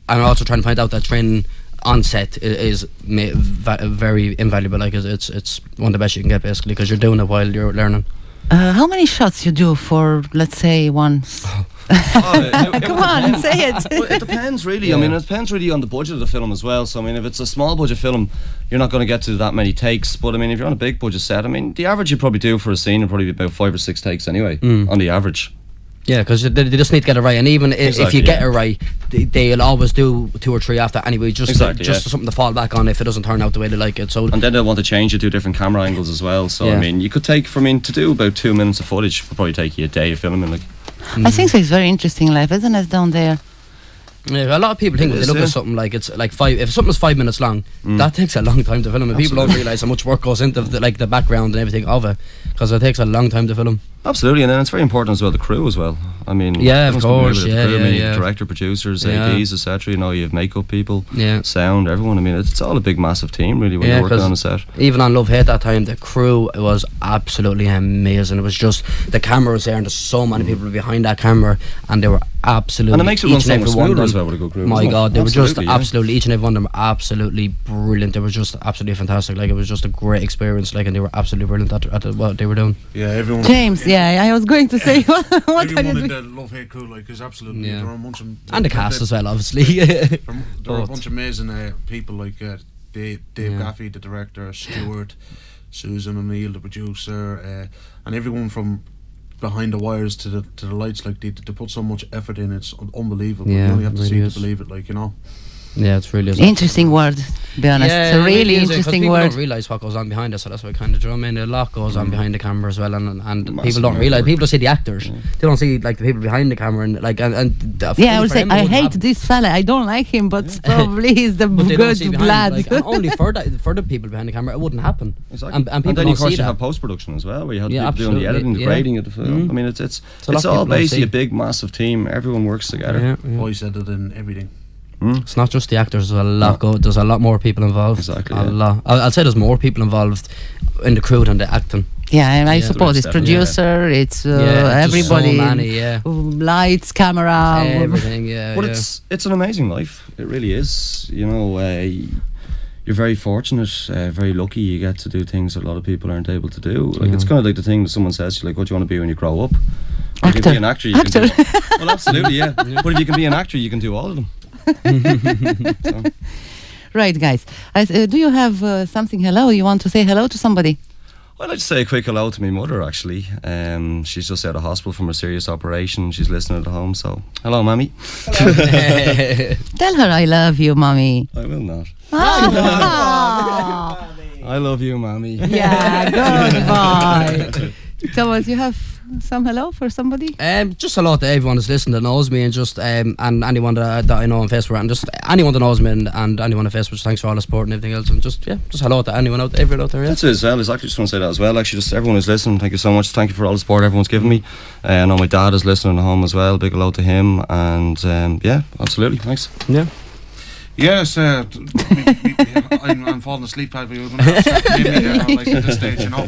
[SPEAKER 5] I'm also trying to find out that training on set is very invaluable. Like it's one of the best you can get basically because you're doing it while you're learning.
[SPEAKER 4] How many shots you do for, let's say, once? Come on, say it.
[SPEAKER 7] Well, it depends really. I mean, it depends really on the budget of the film as well. So I mean, if it's a small budget film, you're not going to get to that many takes. But I mean, if you're on a big budget set, I mean, the average you probably do for a scene would probably be about 5 or 6 takes anyway, on the average.
[SPEAKER 5] Yeah, because they just need to get it right, and even if you get it right, they'll always do 2 or 3 after anyway, just something to fall back on if it doesn't turn out the way they like it. So,
[SPEAKER 7] and then they'll want to change it to different camera angles as well. So I mean, you could take to do about 2 minutes of footage would probably take you a day of filming. Like,
[SPEAKER 4] I think so. It's very interesting life, isn't it, down there?
[SPEAKER 5] yeah, a lot of people think when they look at something like it's like 5. If something's 5 minutes long, that takes a long time to film, and people don't realise how much work goes into the background and everything of it, because it takes a long time to film.
[SPEAKER 7] absolutely, and then it's very important as well the crew as well. I mean,
[SPEAKER 5] Yeah, of
[SPEAKER 7] everyone's
[SPEAKER 5] course,
[SPEAKER 7] familiar with the crew. I mean, you have
[SPEAKER 5] yeah.
[SPEAKER 7] director, producers,
[SPEAKER 5] Yeah.
[SPEAKER 7] ADs, etc. You know, you have makeup people,
[SPEAKER 5] Yeah.
[SPEAKER 7] sound, everyone. I mean, it's all a big, massive team really when
[SPEAKER 5] Yeah,
[SPEAKER 7] you're working
[SPEAKER 5] 'cause
[SPEAKER 7] on a set.
[SPEAKER 5] Even on Lovehate that time, the crew was absolutely amazing. It was just the camera was there, and there's so many people behind that camera, and they were absolutely.
[SPEAKER 7] And it makes it run
[SPEAKER 5] each
[SPEAKER 7] so
[SPEAKER 5] and
[SPEAKER 7] much
[SPEAKER 5] every one of
[SPEAKER 7] smoother
[SPEAKER 5] them-
[SPEAKER 7] as well with a good crew,
[SPEAKER 5] My
[SPEAKER 7] doesn't it?
[SPEAKER 5] God, they were just
[SPEAKER 7] Absolutely, yeah.
[SPEAKER 5] absolutely each and every one of them absolutely brilliant. They were just absolutely fantastic. Like it was just a great experience. Like, and they were absolutely brilliant at what they were doing.
[SPEAKER 6] Yeah, everyone.
[SPEAKER 4] James, Yeah, I was going to say, what are you
[SPEAKER 6] Everyone in
[SPEAKER 4] doing?
[SPEAKER 6] the Lovehate crew, like, is absolutely.
[SPEAKER 5] Yeah.
[SPEAKER 6] There are a bunch of
[SPEAKER 5] And the cast as well, obviously.
[SPEAKER 6] There are a
[SPEAKER 5] Both.
[SPEAKER 6] bunch of amazing people like Dave Gaffey, the director, Stuart, Susan O'Neill, the producer, and everyone from behind the wires to the lights. Like they put so much effort in. It's unbelievable.
[SPEAKER 5] Yeah,
[SPEAKER 6] you only have to
[SPEAKER 5] it
[SPEAKER 6] see
[SPEAKER 5] really
[SPEAKER 6] it to believe it. Like, you know.
[SPEAKER 5] Yeah, it's really
[SPEAKER 4] Interesting word, to be honest. It's a
[SPEAKER 5] it
[SPEAKER 4] really
[SPEAKER 5] is, 'cause
[SPEAKER 4] interesting
[SPEAKER 5] people
[SPEAKER 4] word.
[SPEAKER 5] don't realise what goes on behind it, so that's why kind of, do you know what I mean? A lot goes on behind the camera as well, and
[SPEAKER 7] Massive
[SPEAKER 5] people don't realise.
[SPEAKER 7] work.
[SPEAKER 5] People see the actors, they don't see like the people behind the camera, and like
[SPEAKER 4] Yeah, I would say I hate this fella. I don't like him, but probably he's the
[SPEAKER 5] But they don't see
[SPEAKER 4] good
[SPEAKER 5] behind,
[SPEAKER 4] blood.
[SPEAKER 5] like, and only for the people behind the camera, it wouldn't happen.
[SPEAKER 7] Exactly.
[SPEAKER 5] And people
[SPEAKER 7] then,
[SPEAKER 5] don't
[SPEAKER 7] of course,
[SPEAKER 5] see
[SPEAKER 7] you
[SPEAKER 5] that.
[SPEAKER 7] have post-production as well, where you have
[SPEAKER 5] Yeah,
[SPEAKER 7] people doing the
[SPEAKER 5] absolutely,
[SPEAKER 7] editing, the
[SPEAKER 5] yeah.
[SPEAKER 7] grading of the film. I mean, it's
[SPEAKER 5] a lot of
[SPEAKER 7] all
[SPEAKER 5] people don't
[SPEAKER 7] basically
[SPEAKER 5] see.
[SPEAKER 7] a big, massive team. Everyone works together.
[SPEAKER 5] Yeah.
[SPEAKER 6] Voice editing, everything.
[SPEAKER 5] It's not just the actors. There's a lot. There's a lot more people involved.
[SPEAKER 7] Exactly,
[SPEAKER 5] A
[SPEAKER 7] yeah.
[SPEAKER 5] lot. I'll say there's more people involved in the crew than the acting.
[SPEAKER 4] Yeah, I
[SPEAKER 7] Yeah,
[SPEAKER 4] suppose it's
[SPEAKER 7] there is
[SPEAKER 4] producer, it's
[SPEAKER 5] Yeah, just so
[SPEAKER 4] everybody,
[SPEAKER 5] many, yeah.
[SPEAKER 4] lights, camera.
[SPEAKER 5] Everything. Yeah.
[SPEAKER 7] But
[SPEAKER 5] yeah.
[SPEAKER 7] it's an amazing life. It really is. You know, you're very fortunate, very lucky. You get to do things that a lot of people aren't able to do. Like it's kind of like the thing that someone says to you, like, what do you want to be when you grow up? If you can be an actor, you can do. Well, absolutely, yeah. But if you can be an actor, you can do all of them. So.
[SPEAKER 4] Right, guys. Do you have something? Hello? You want to say hello to somebody?
[SPEAKER 7] I'd like to say a quick hello to my mother, actually. She's just out of hospital from a serious operation. She's listening at home, so hello, Mammy.
[SPEAKER 4] Tell her I love you, mommy.
[SPEAKER 7] I will not.
[SPEAKER 4] Ah.
[SPEAKER 7] I love you, Mammy.
[SPEAKER 4] Yeah, good boy. Thomas, you have some hello for somebody?
[SPEAKER 5] Just hello to everyone that's listening that knows me, and just and anyone that I know on Facebook, and just anyone that knows me, and anyone on Facebook. Thanks for all the support and everything else, and just hello to anyone everyone out there. Yeah.
[SPEAKER 7] That's it as well. I actually just want to say that as well. Actually, just everyone who's listening, thank you so much. Thank you for all the support everyone's given me. I know my dad is listening at home as well. Big hello to him, and yeah, absolutely, thanks.
[SPEAKER 5] Yeah.
[SPEAKER 6] Yes, I'm falling asleep, Paddy. You're going to have to start naming me there, like, at this stage, you know.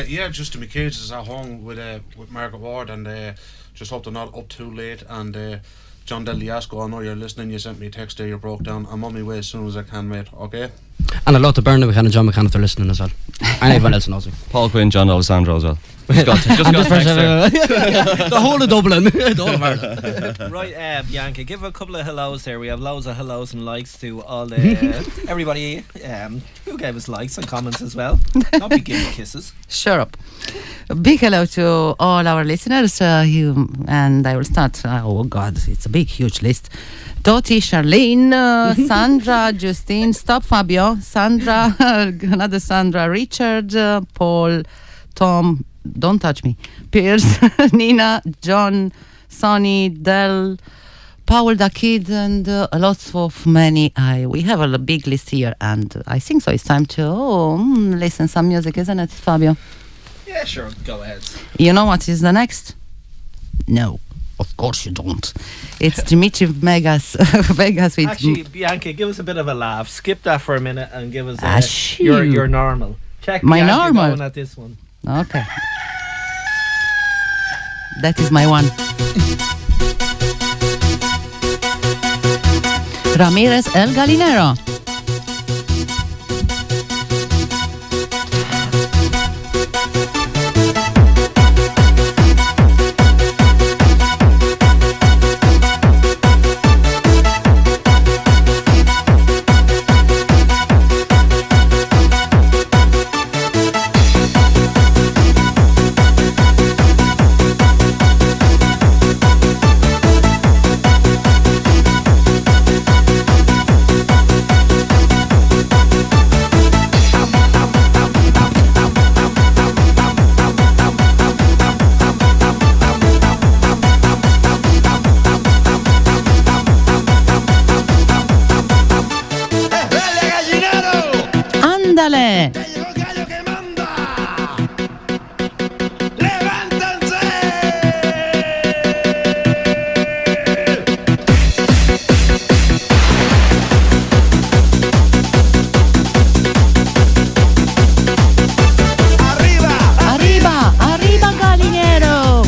[SPEAKER 6] Yeah, just to my kids is at home with Margaret Ward, and just hope they're not up too late. And John Del Diasco, I know you're listening. You sent me a text there. You broke down. I'm on my way as soon as I can, mate. Okay.
[SPEAKER 5] And hello to Bernard McCann and John McCann if they're listening as well. And everyone else knows me.
[SPEAKER 7] Paul Quinn, John Alessandro as well. Just got text there.
[SPEAKER 5] The whole of Dublin. The whole of Ireland.
[SPEAKER 3] Right, Bianca, give a couple of hellos there. We have loads of hellos and likes to all the everybody who gave us likes and comments as well. Not be giving kisses.
[SPEAKER 4] Shut up. A big hello to all our listeners. And I will start. Oh, God, it's a big, huge list. Dottie, Charlene, Sandra, Justine, stop Fabio, Sandra, another Sandra, Richard, Paul, Tom, don't touch me, Pierce, Nina, John, Sonny, Del, Paul the Kid, and lots of many. We have a big list here, and I think so it's time to listen some music, isn't it, Fabio?
[SPEAKER 3] Yeah, sure, go ahead.
[SPEAKER 4] You know what is the next? No. Of course you don't. It's Dimitri Vegas with...
[SPEAKER 3] Actually, Bianca, give us a bit of a laugh. Skip that for a minute and give us
[SPEAKER 4] your
[SPEAKER 3] your normal. Check
[SPEAKER 4] my
[SPEAKER 3] Bianca
[SPEAKER 4] normal
[SPEAKER 3] going at this one.
[SPEAKER 4] Okay. That is my one. Ramirez El Galinero. Ándale. Arriba, arriba, gallinero.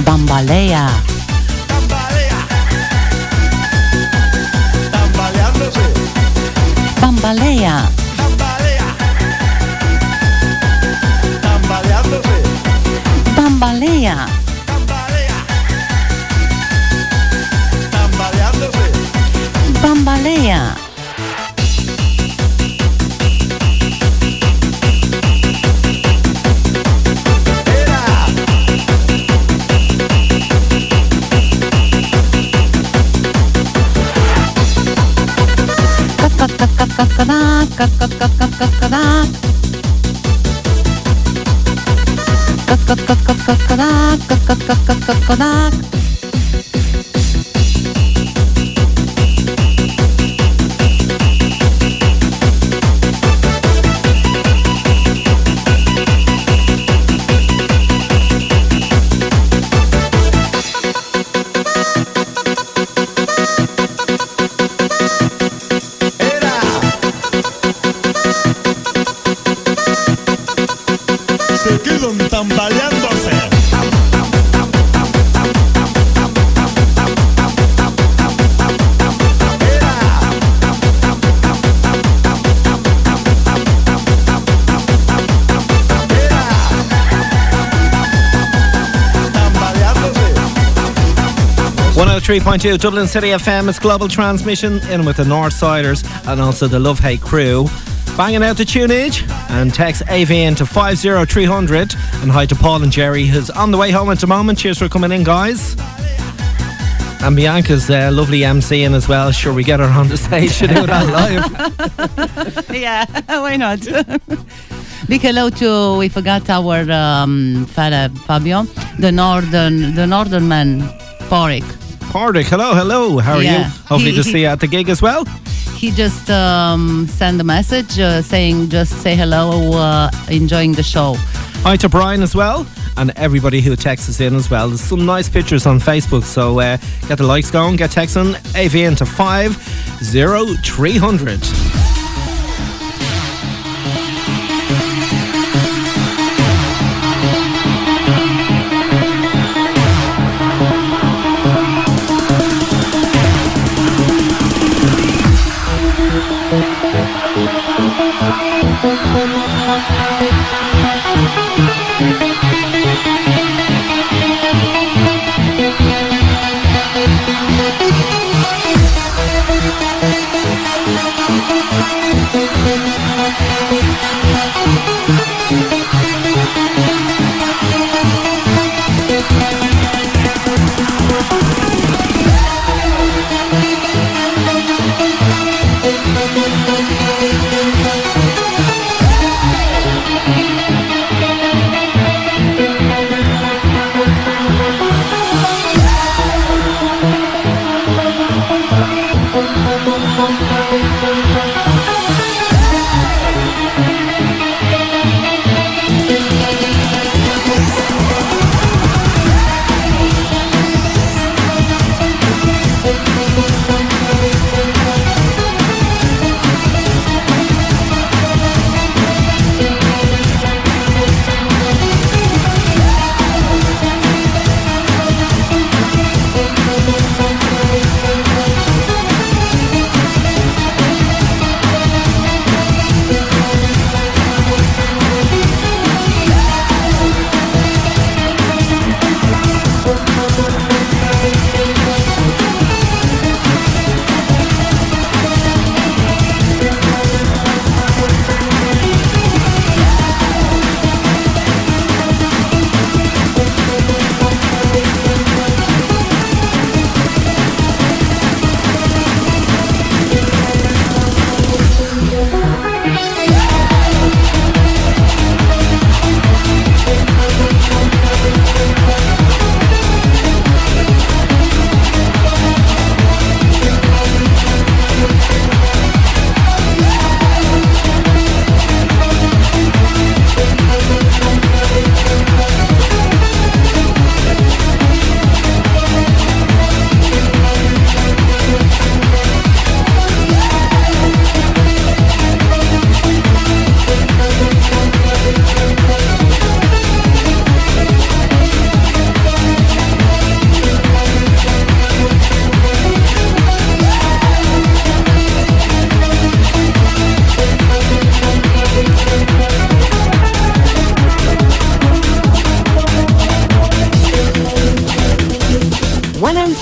[SPEAKER 4] Bambalea. Bambalea. Bambalea. Bambalea.
[SPEAKER 2] Se quedan tambaleándose.
[SPEAKER 3] .2 Dublin City FM. It's global transmission in with the Northsiders and also the Lovehate crew. Banging out the tunage and text AV into 50300. And hi to Paul and Jerry, who's on the way home at the moment. Cheers for coming in, guys. And Bianca's lovely MCing as well. Sure, we get her on the stage to do that live.
[SPEAKER 4] Yeah, why not? Big hello to, we forgot our fella Fabio, the northern man, Porrick.
[SPEAKER 3] Porrick, hello. How are you? Hopefully to see you at the gig as well.
[SPEAKER 4] He just sent a message saying just say hello, enjoying the show.
[SPEAKER 3] Hi to Brian as well, and everybody who texts us in as well. There's some nice pictures on Facebook, so get the likes going, get texting AV into 50300.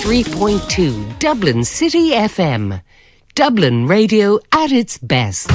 [SPEAKER 9] 103.2 Dublin City FM. Dublin radio at its best.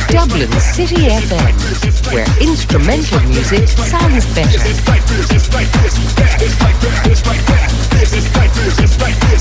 [SPEAKER 9] Dublin City FM, where instrumental music sounds better.
[SPEAKER 2] It's like this, it's like that. It's like this, it's like this.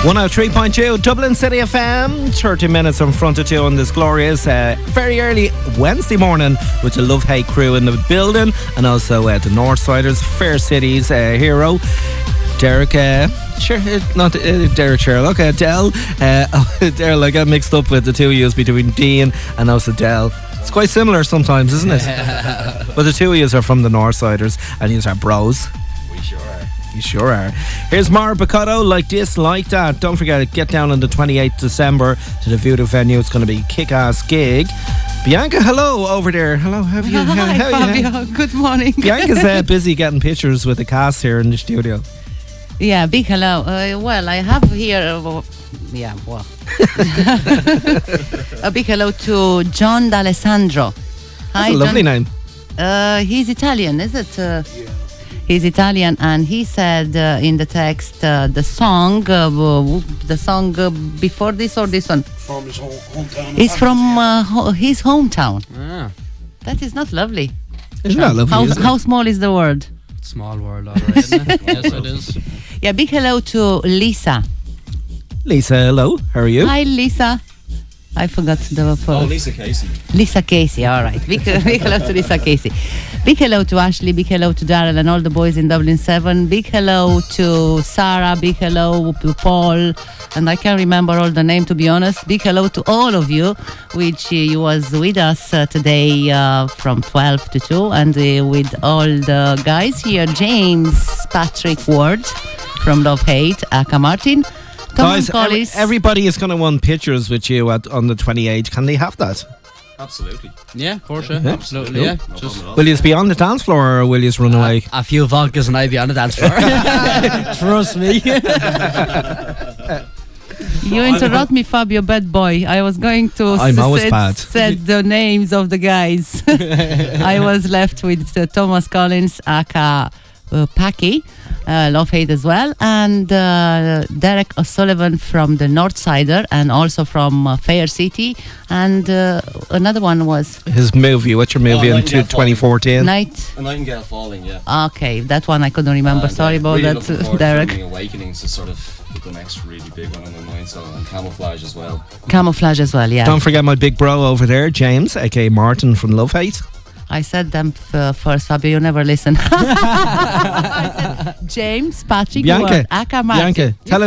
[SPEAKER 3] One 103.2 Dublin City FM, 30 minutes in front of you on this glorious, very early Wednesday morning with the Lovehate crew in the building, and also the Northsiders, Fair City's hero, Derek, not Derek Sherlock, Dell. Dell, I got mixed up with the two U's between Dean and also Dell. It's quite similar sometimes, isn't it? But the two U's are from the Northsiders, and these are bros. You sure are. Here's Mara Bacotto, Like This, Like That. Don't forget it, get down on the 28th December to the Voodoo venue. It's going to be a kick-ass gig. Bianca, hello over there. Hello, how have you?
[SPEAKER 4] Hi, Fabio. Good morning.
[SPEAKER 3] Bianca's busy getting pictures with the cast here in the studio.
[SPEAKER 4] Yeah, big hello. Well, I have here... a big hello to John D'Alessandro.
[SPEAKER 3] That's a lovely name.
[SPEAKER 4] He's Italian, is it? He's Italian, and he said in the text the song before this or this one.
[SPEAKER 6] From his hometown.
[SPEAKER 4] It's from his hometown.
[SPEAKER 5] Ah.
[SPEAKER 4] That is not lovely.
[SPEAKER 3] It's not lovely.
[SPEAKER 4] How small is the word?
[SPEAKER 5] Small world, alright, isn't it? Yes, it is.
[SPEAKER 4] Yeah, big hello to Lisa.
[SPEAKER 3] Lisa, hello. How are you?
[SPEAKER 4] Hi, Lisa. I forgot the first.
[SPEAKER 7] Oh, Lisa Casey.
[SPEAKER 4] Lisa Casey, all right. Big hello to Lisa Casey. Big hello to Ashley. Big hello to Daryl and all the boys in Dublin 7. Big hello to Sarah. Big hello to Paul. And I can't remember all the name, to be honest. Big hello to all of you, which you was with us today from 12 to 2. And with all the guys here, James Patrick Ward from Lovehate, Aka Martin,
[SPEAKER 3] Guys, everybody is going to want pictures with you on the 28th. Can they have that?
[SPEAKER 7] Absolutely.
[SPEAKER 5] Yeah, of course, yeah. Absolutely, yeah.
[SPEAKER 3] Will you be on the dance floor or will you run away?
[SPEAKER 5] A few vodkas and I'll be on the dance floor. Trust me.
[SPEAKER 4] You interrupt me, Fabio, bad boy. I was going to said the names of the guys. I was left with Thomas Collins, aka Packy, Lovehate as well, and Derek O'Sullivan from the Northsider and also from Fair City, and another one was
[SPEAKER 3] his movie. What's your movie in 2014?
[SPEAKER 7] A Nightingale Falling, yeah.
[SPEAKER 4] Okay, that one I couldn't remember. Sorry about
[SPEAKER 7] really
[SPEAKER 4] that, Derek.
[SPEAKER 7] Awakenings is sort of the next really big one in my mind, so, and Camouflage as well.
[SPEAKER 4] Camouflage as well, yeah.
[SPEAKER 3] Don't forget my big bro over there, James, aka Martin from Lovehate.
[SPEAKER 4] I said them first, Fabio, you never listen. I said James, Patrick,
[SPEAKER 3] Bianca,
[SPEAKER 4] Aka Martin.
[SPEAKER 3] Bianca, tell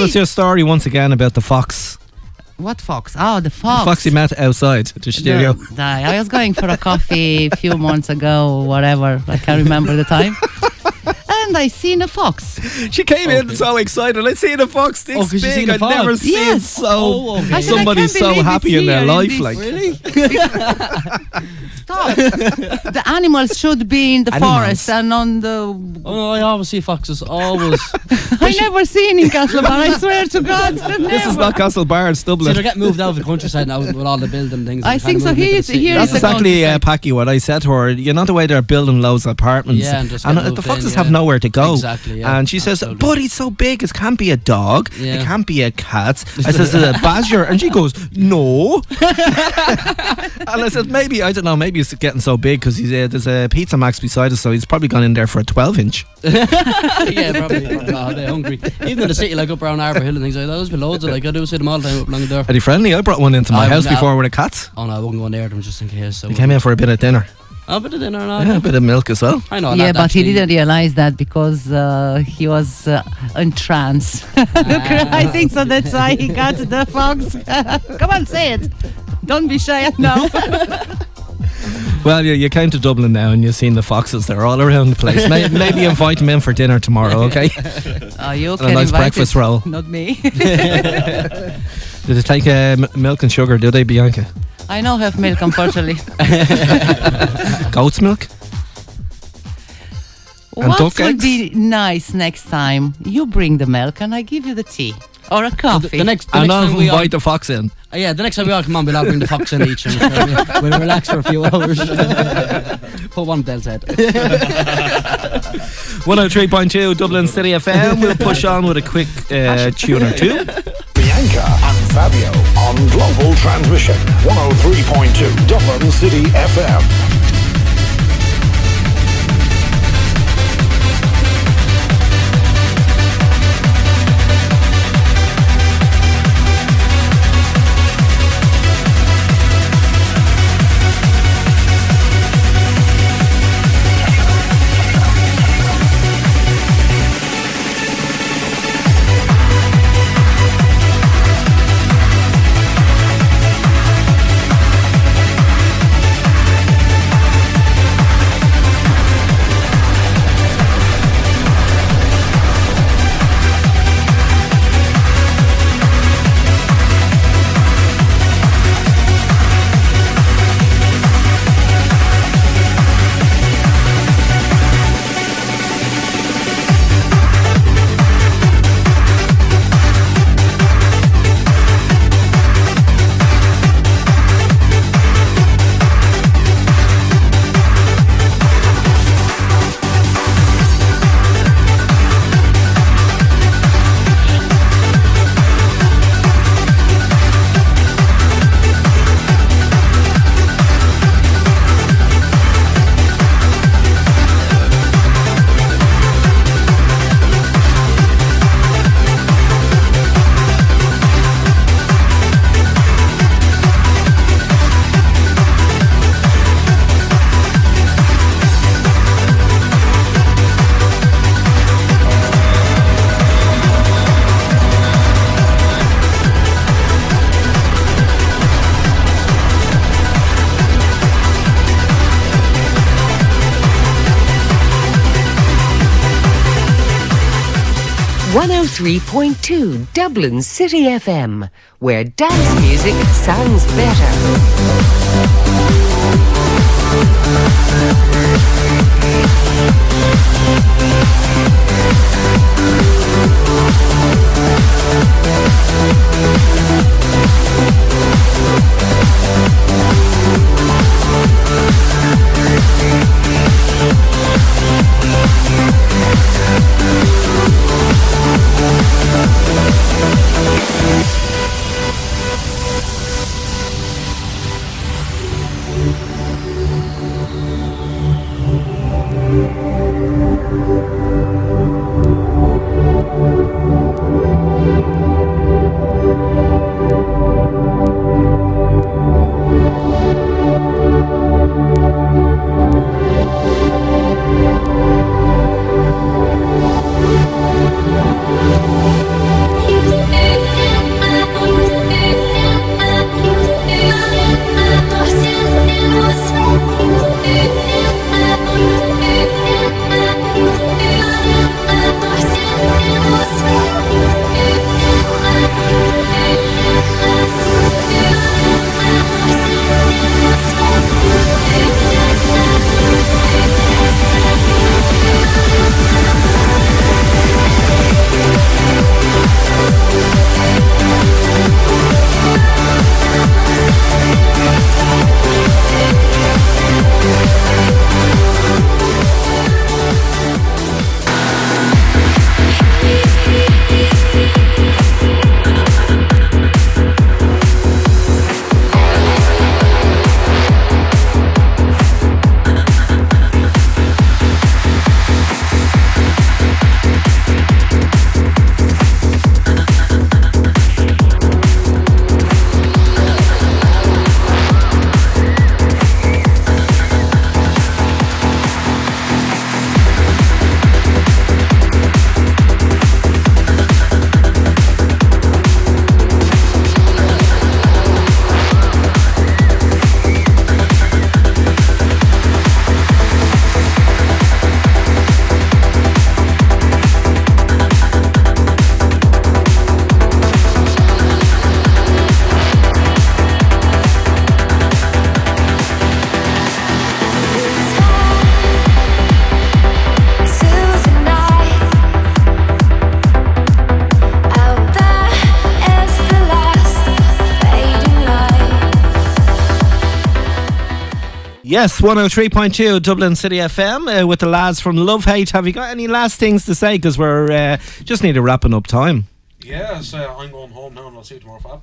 [SPEAKER 3] us your story once again about the fox.
[SPEAKER 4] What fox? Oh, the fox.
[SPEAKER 3] The fox you met outside the studio.
[SPEAKER 4] I was going for a coffee a few months ago, whatever. I can't remember the time. And I seen a fox.
[SPEAKER 3] She came in so excited. I seen a fox this big. I've never seen somebody so happy in their life. Like,
[SPEAKER 5] really?
[SPEAKER 4] Stop. The animals should be in the forest and on the.
[SPEAKER 5] Oh no, I always see foxes. Always.
[SPEAKER 4] I never seen in Castlebar. I swear to God.
[SPEAKER 3] This is not Castlebar, it's Dublin.
[SPEAKER 5] So they get moved out of the countryside now with all the building things.
[SPEAKER 4] I think so. That's
[SPEAKER 3] exactly Packy what I said to her. You know the way they're building loads of apartments, and the foxes have nowhere to go.
[SPEAKER 5] Exactly. Yeah.
[SPEAKER 3] And she says, "But it's so big. It can't be a dog. It can't be a cat." I says, "Is it a badger?" And she goes, "No." And I said, "Maybe I don't know. Maybe it's getting so big because there's a Pizza Max beside us, so he's probably gone in there for a 12-inch."
[SPEAKER 5] Yeah, probably. Oh, they're hungry. Even in the city, like up around Arbor Hill and things like that, there's been loads of I do see them all the time up along there.
[SPEAKER 3] Are they friendly? I brought one into my house before with a cat.
[SPEAKER 5] Oh no, I wouldn't go near them just in case. So
[SPEAKER 3] he came in for a bit of dinner.
[SPEAKER 5] A bit of dinner,
[SPEAKER 3] a bit of milk as well.
[SPEAKER 5] I know.
[SPEAKER 4] Yeah, but he didn't realize that because he was in trance. I think so. That's why he got the fox. Come on, say it. Don't be shy now.
[SPEAKER 3] Well, you came to Dublin now and you've seen the foxes. They're all around the place. Maybe invite them in for dinner tomorrow, okay?
[SPEAKER 4] You
[SPEAKER 3] and a nice breakfast roll.
[SPEAKER 4] Not me.
[SPEAKER 3] Do they take milk and sugar, do they, Bianca?
[SPEAKER 4] I don't have milk, unfortunately.
[SPEAKER 3] Goat's milk? And
[SPEAKER 4] what
[SPEAKER 3] duck
[SPEAKER 4] would
[SPEAKER 3] eggs?
[SPEAKER 4] be nice next time? You bring the milk and I give you the tea. Or a coffee.
[SPEAKER 5] The next
[SPEAKER 3] and I'll
[SPEAKER 5] time we
[SPEAKER 3] invite the fox in.
[SPEAKER 5] Yeah, the next time we all come on, we'll all bring the fox in each and we'll relax for a few hours. Put one bell's head.
[SPEAKER 3] 103.2 Dublin City FM. We'll push on with a quick tune or two.
[SPEAKER 1] Bianca and Fabio on Global Transmission 103.2 Dublin City FM.
[SPEAKER 9] 103.2 Dublin City FM, where dance music sounds better.
[SPEAKER 3] Yes, 103.2 Dublin City FM with the lads from Lovehate. Have you got any last things to say? Because we're just need a wrapping up time.
[SPEAKER 6] Yes, I'm going home now and I'll see you tomorrow, Fab.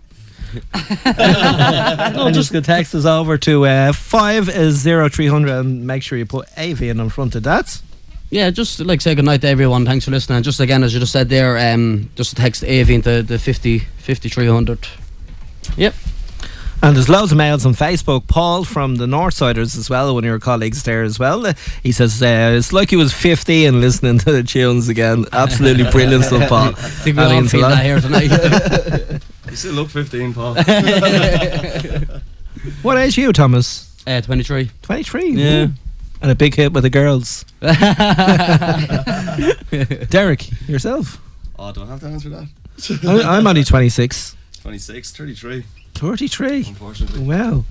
[SPEAKER 3] No, just the text us over to 50300 and make sure you put AV in front of that.
[SPEAKER 5] Yeah, just like say good night to everyone. Thanks for listening. Just again, as you just said there, just text AV into the 5300. Yep.
[SPEAKER 3] And there's loads of mails on Facebook. Paul from the Northsiders as well, one of your colleagues there as well. He says, it's like he was 50 and listening to the tunes again. Absolutely brilliant stuff, Paul.
[SPEAKER 5] I think we all feel that here tonight.
[SPEAKER 7] You still look 15, Paul.
[SPEAKER 3] What age are you, Thomas?
[SPEAKER 5] 23.
[SPEAKER 3] 23?
[SPEAKER 5] Yeah.
[SPEAKER 3] Ooh. And a big hit with the girls. Derek, yourself?
[SPEAKER 7] Oh, do I have to answer that?
[SPEAKER 3] I'm only 26.
[SPEAKER 7] 26, 33.
[SPEAKER 3] 33?
[SPEAKER 7] Unfortunately.
[SPEAKER 3] Wow.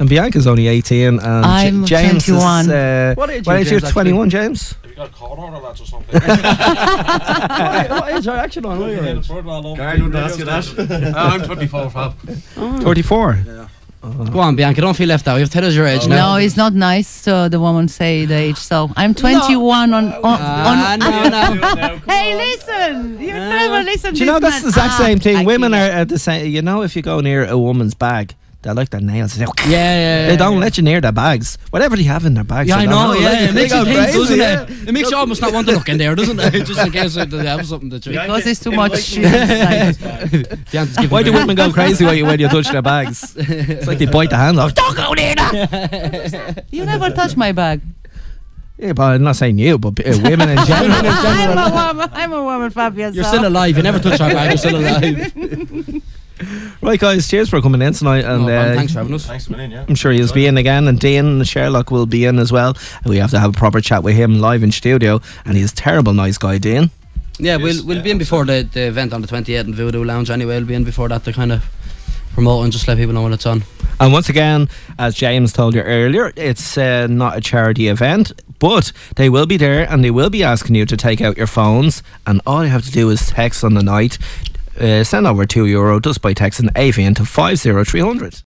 [SPEAKER 3] And Bianca's only 18 and
[SPEAKER 4] I'm
[SPEAKER 3] James
[SPEAKER 4] 21.
[SPEAKER 3] is...
[SPEAKER 5] What age
[SPEAKER 3] are you? 21,
[SPEAKER 5] actually?
[SPEAKER 3] James?
[SPEAKER 6] Have you got a call order, lads, or something?
[SPEAKER 5] What age are you actually on?
[SPEAKER 7] Gary wouldn't ask you that.
[SPEAKER 6] I'm 24, Fab.
[SPEAKER 3] 34?
[SPEAKER 6] Yeah.
[SPEAKER 5] Go on, Bianca, don't feel left out. You have to tell us your age now.
[SPEAKER 4] No, it's not nice. So the woman say the age. So I'm 21 on.
[SPEAKER 5] No.
[SPEAKER 4] Hey, listen! You never listen.
[SPEAKER 3] Do you know that's the exact same thing? Women
[SPEAKER 4] are.
[SPEAKER 3] are the same. You know, if you go near a woman's bag, they like their nails.
[SPEAKER 5] Yeah.
[SPEAKER 3] They don't let you near their bags. Whatever they have in their bags.
[SPEAKER 5] Yeah, I
[SPEAKER 3] they don't
[SPEAKER 5] know. Yeah, it makes you think,
[SPEAKER 3] crazy,
[SPEAKER 5] doesn't
[SPEAKER 3] yeah.
[SPEAKER 5] it? It makes you almost not want to look in there, doesn't it? Just in case they have something to drink.
[SPEAKER 4] Because it's too much shit inside.
[SPEAKER 3] Why do women go crazy when you touch their bags? It's like they bite the hand off. Don't go near that.
[SPEAKER 4] You never touch my bag.
[SPEAKER 3] Yeah, but I'm not saying you, but women in general.
[SPEAKER 4] I'm a woman, Fabio.
[SPEAKER 5] You're still alive. You never touch our bag. You're still alive.
[SPEAKER 3] Right, guys, cheers for coming in tonight. And
[SPEAKER 5] thanks for having us.
[SPEAKER 7] Thanks for being in, yeah.
[SPEAKER 3] I'm sure he'll be in again, and Dean Sherlock will be in as well. And we have to have a proper chat with him live in studio. And he's a terrible nice guy, Dean.
[SPEAKER 5] Yeah, we'll be in before the event on the 28th in Voodoo Lounge anyway. We'll be in before that to kind of promote and just let people know when it's on.
[SPEAKER 3] And once again, as James told you earlier, it's not a charity event, but they will be there and they will be asking you to take out your phones, and all you have to do is text on the night. Send over €2 just by texting AVN to 50300.